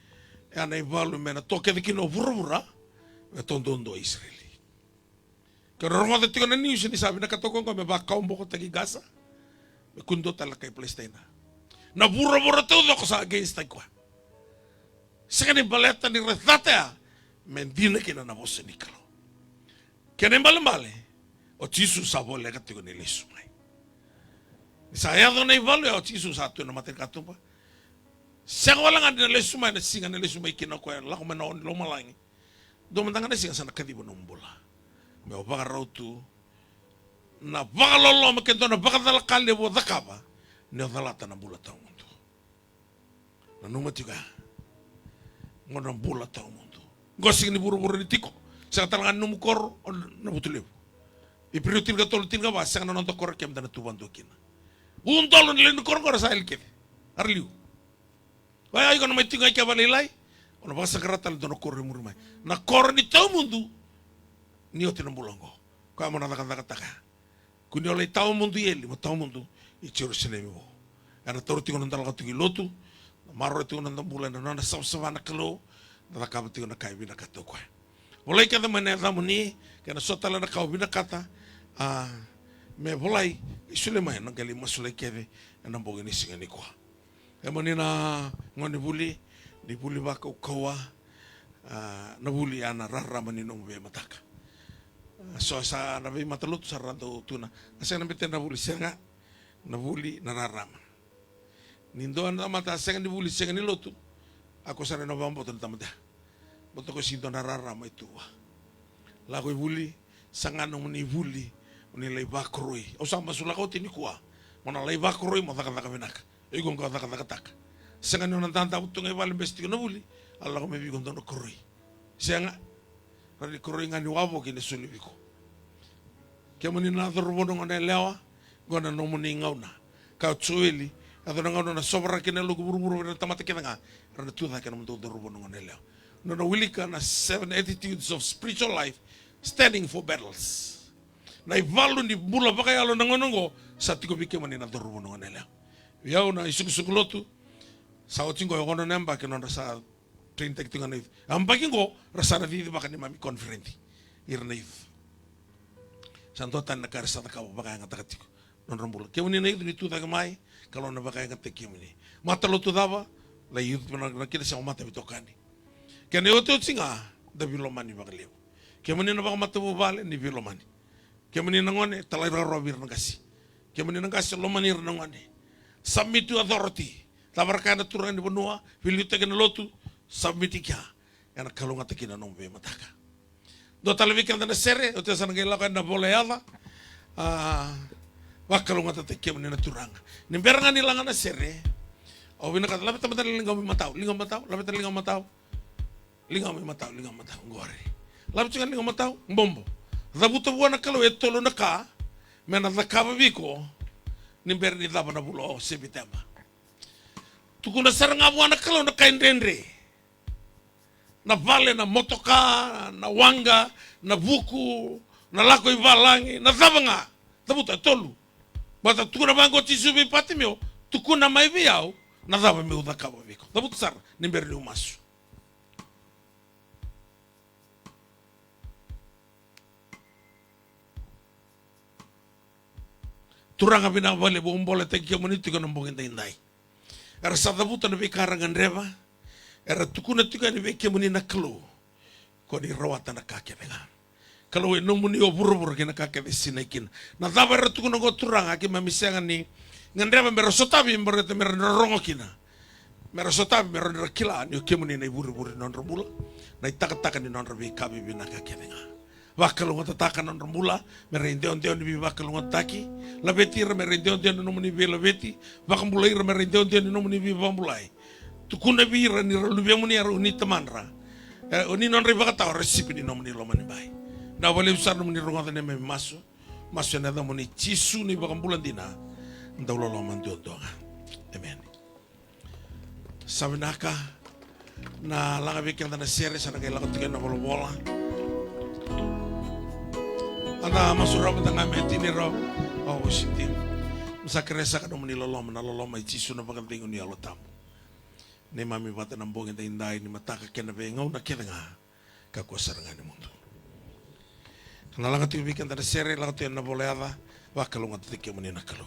S1: Ya na ibalu mena toke de kino buru e tondondo Israeli. Kero rongo de tino ni usini sabi na katoko ko me baka umbo ko tagi Gaza. Me kundo tala kay Palestina. Na buru todo ko sa against ko. Sekali baleta ni rezata mendina kina na voce ni kalo. Kene male o tisu sabo le katiko ni lesumai. Saya do nei valo o tisu satu na mater katumba. Segala ngade lesumai na singa na lesumai kina ko la ko mena lo malangi. Do mandanga na singa sana kadibo no mbola. Me o baga rotu na baga lolo me kento na baga dala kale bo dakaba. Ne dalata na bula ta mundo. Na numa tiga. Ngono bola tau mundo. Gosing ni buru-buru ni tiko. Sa talangan no mukor na butulew. Ipriutin ka tol tin ka ba sa nonto kor kem dana tuban dokin. Untol ni len kor sa elke. Arliu. Wai ay kono mai tinga ka balilai. Ono ba sa karatal dono kor murmai. Na kor ni tau mundo. Ni otin mbulongo. Ka mo na taka. Kuni ole tau mundo yeli, mo tau mundo i Jerusalem wo. Ana torti kono ndal ka tugi lotu. Maro itu nanda bulan nanda savana kelo nanda kabati na kai bina kata ko bolai kada mana zamuni kana sotala na kau bina kata me bolai isule mai na gali masule keve na bogi ni singa ni ko e mani na ngoni buli di buli ba ko kawa na buli ana rarra mani no be mataka so sa na be matalut sa ranto tuna asa na beten na buli senga na buli na rarra nindo anda mata senga ni buli senga ni lotu ako sana no bambo tan tamada boto ko sinto na rara mai tua la ko buli sanga no ni buli ni lei bakroi o samba sula ko tini kwa mona lei bakroi mo taka benak e gon ko taka senga no nan tanta buto ngai vale besti no buli alla ko me bi gon no kroi senga rali kroi ngani wabo ki ne suli biko ke moni na dorbo no ne lewa gona no moni ngauna ka tsueli adona ngano na sobra kena lu buru-buru na tamata kena nga rana tuha kena mento dorubo no nela no no wilika na 7 attitudes of spiritual life standing for battles na ivalu ni bula pakai alo nangonongo sa tiko bike mani na dorubo no nela yao na isuk lotu Sa o tingo yono nemba ke non rasa printek tinga nif. Am bagingo rasa na vivi baka ni mami conferenti. Irna if. Santo tan na karsa ta ka baka nga takatiko. Non rombula. Ke uni na if ni tu ta mai kalau na baka nga te kimini. Mata lo tu dava la youth na kita sa mata bitokani. Ke ne o tu tinga da bilomani baka leo. Ke muni na baka mata bale ni bilomani. Ke muni na ngone talai robir na kasi. Ke muni na kasi lo manir na ngone. Submit to authority. Tabarkana turan di benua, pilih tekan lotu, submit ikia. Yang kalau ngata kina nombe mataka. Do talavikan na sere, o te sana gela kan na boleada. Wak kalau ngata tekia menina turanga. Nimberangan nilangan na sere. O bina kata, lapit tamatan lingam matau, lapit lingam matau. Lingam matau, ngore. Lapit kan lingam matau, mbombo. Zabuta buana kalau etolo naka, mena zakaba biko, nimber ni daba na bulo sebitema. Tukuna sarang abu anak kalau nak kain rendre, na vale na motoka, na wanga, na buku, na lako ibalangi, na zabanga, tabuta tolu. Bata tukuna bango tisubi pati mio, tukuna mai biau, na zaba mio da kaba biko. Tabuta sar nimber ni umasu. Turang abina vale bombole teki komuniti kono mbongin indai. Era sadabuta na karangan reva, era tukuna tuka ni veke muni na klo, ko ni rawata na kake venga. Kalau no muni o buru kena kake vesinakin. Na dava era tukuna go turang aki mamisengan ni nganreva merosotabi merete merongo kina. Merosotabi merongo kila ni ke muni na buru non rambula, na itaka ni non rabi kabi bina kake venga. Wakalo ngata taka non rambula, merendeo ni bi wakalo ngataki, la beti ra merendeo no muni bi la beti, wakambulai ra merendeo no muni bi bambulai. Tukuna bi ra ni lu bi muni ra uni tamanra. Oni non ri bakata resipi ni no muni lo mani bai. Na wale usar no muni ronga ne me maso na da muni chisu ni bakambulan dina. Ndaulo lo man donga. Amen. Sabinaka na langa bikin na sere sana kay lakot na bola. Anda masurab tanga metini rob oh sitin masakresa ka no nilolom na lolom ay chisu na pagantingon ni alotam ni mami bata ng bongin ta inday ni mataka kena bengaw na kena nga kakuasarangan ni mundo nalang ati ubikan ta sere lang ati na boleada wakalong ati tikyo muni nakalo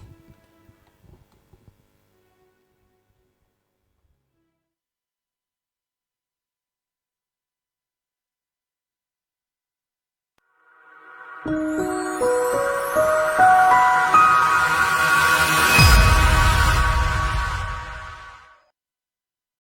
S2: Thank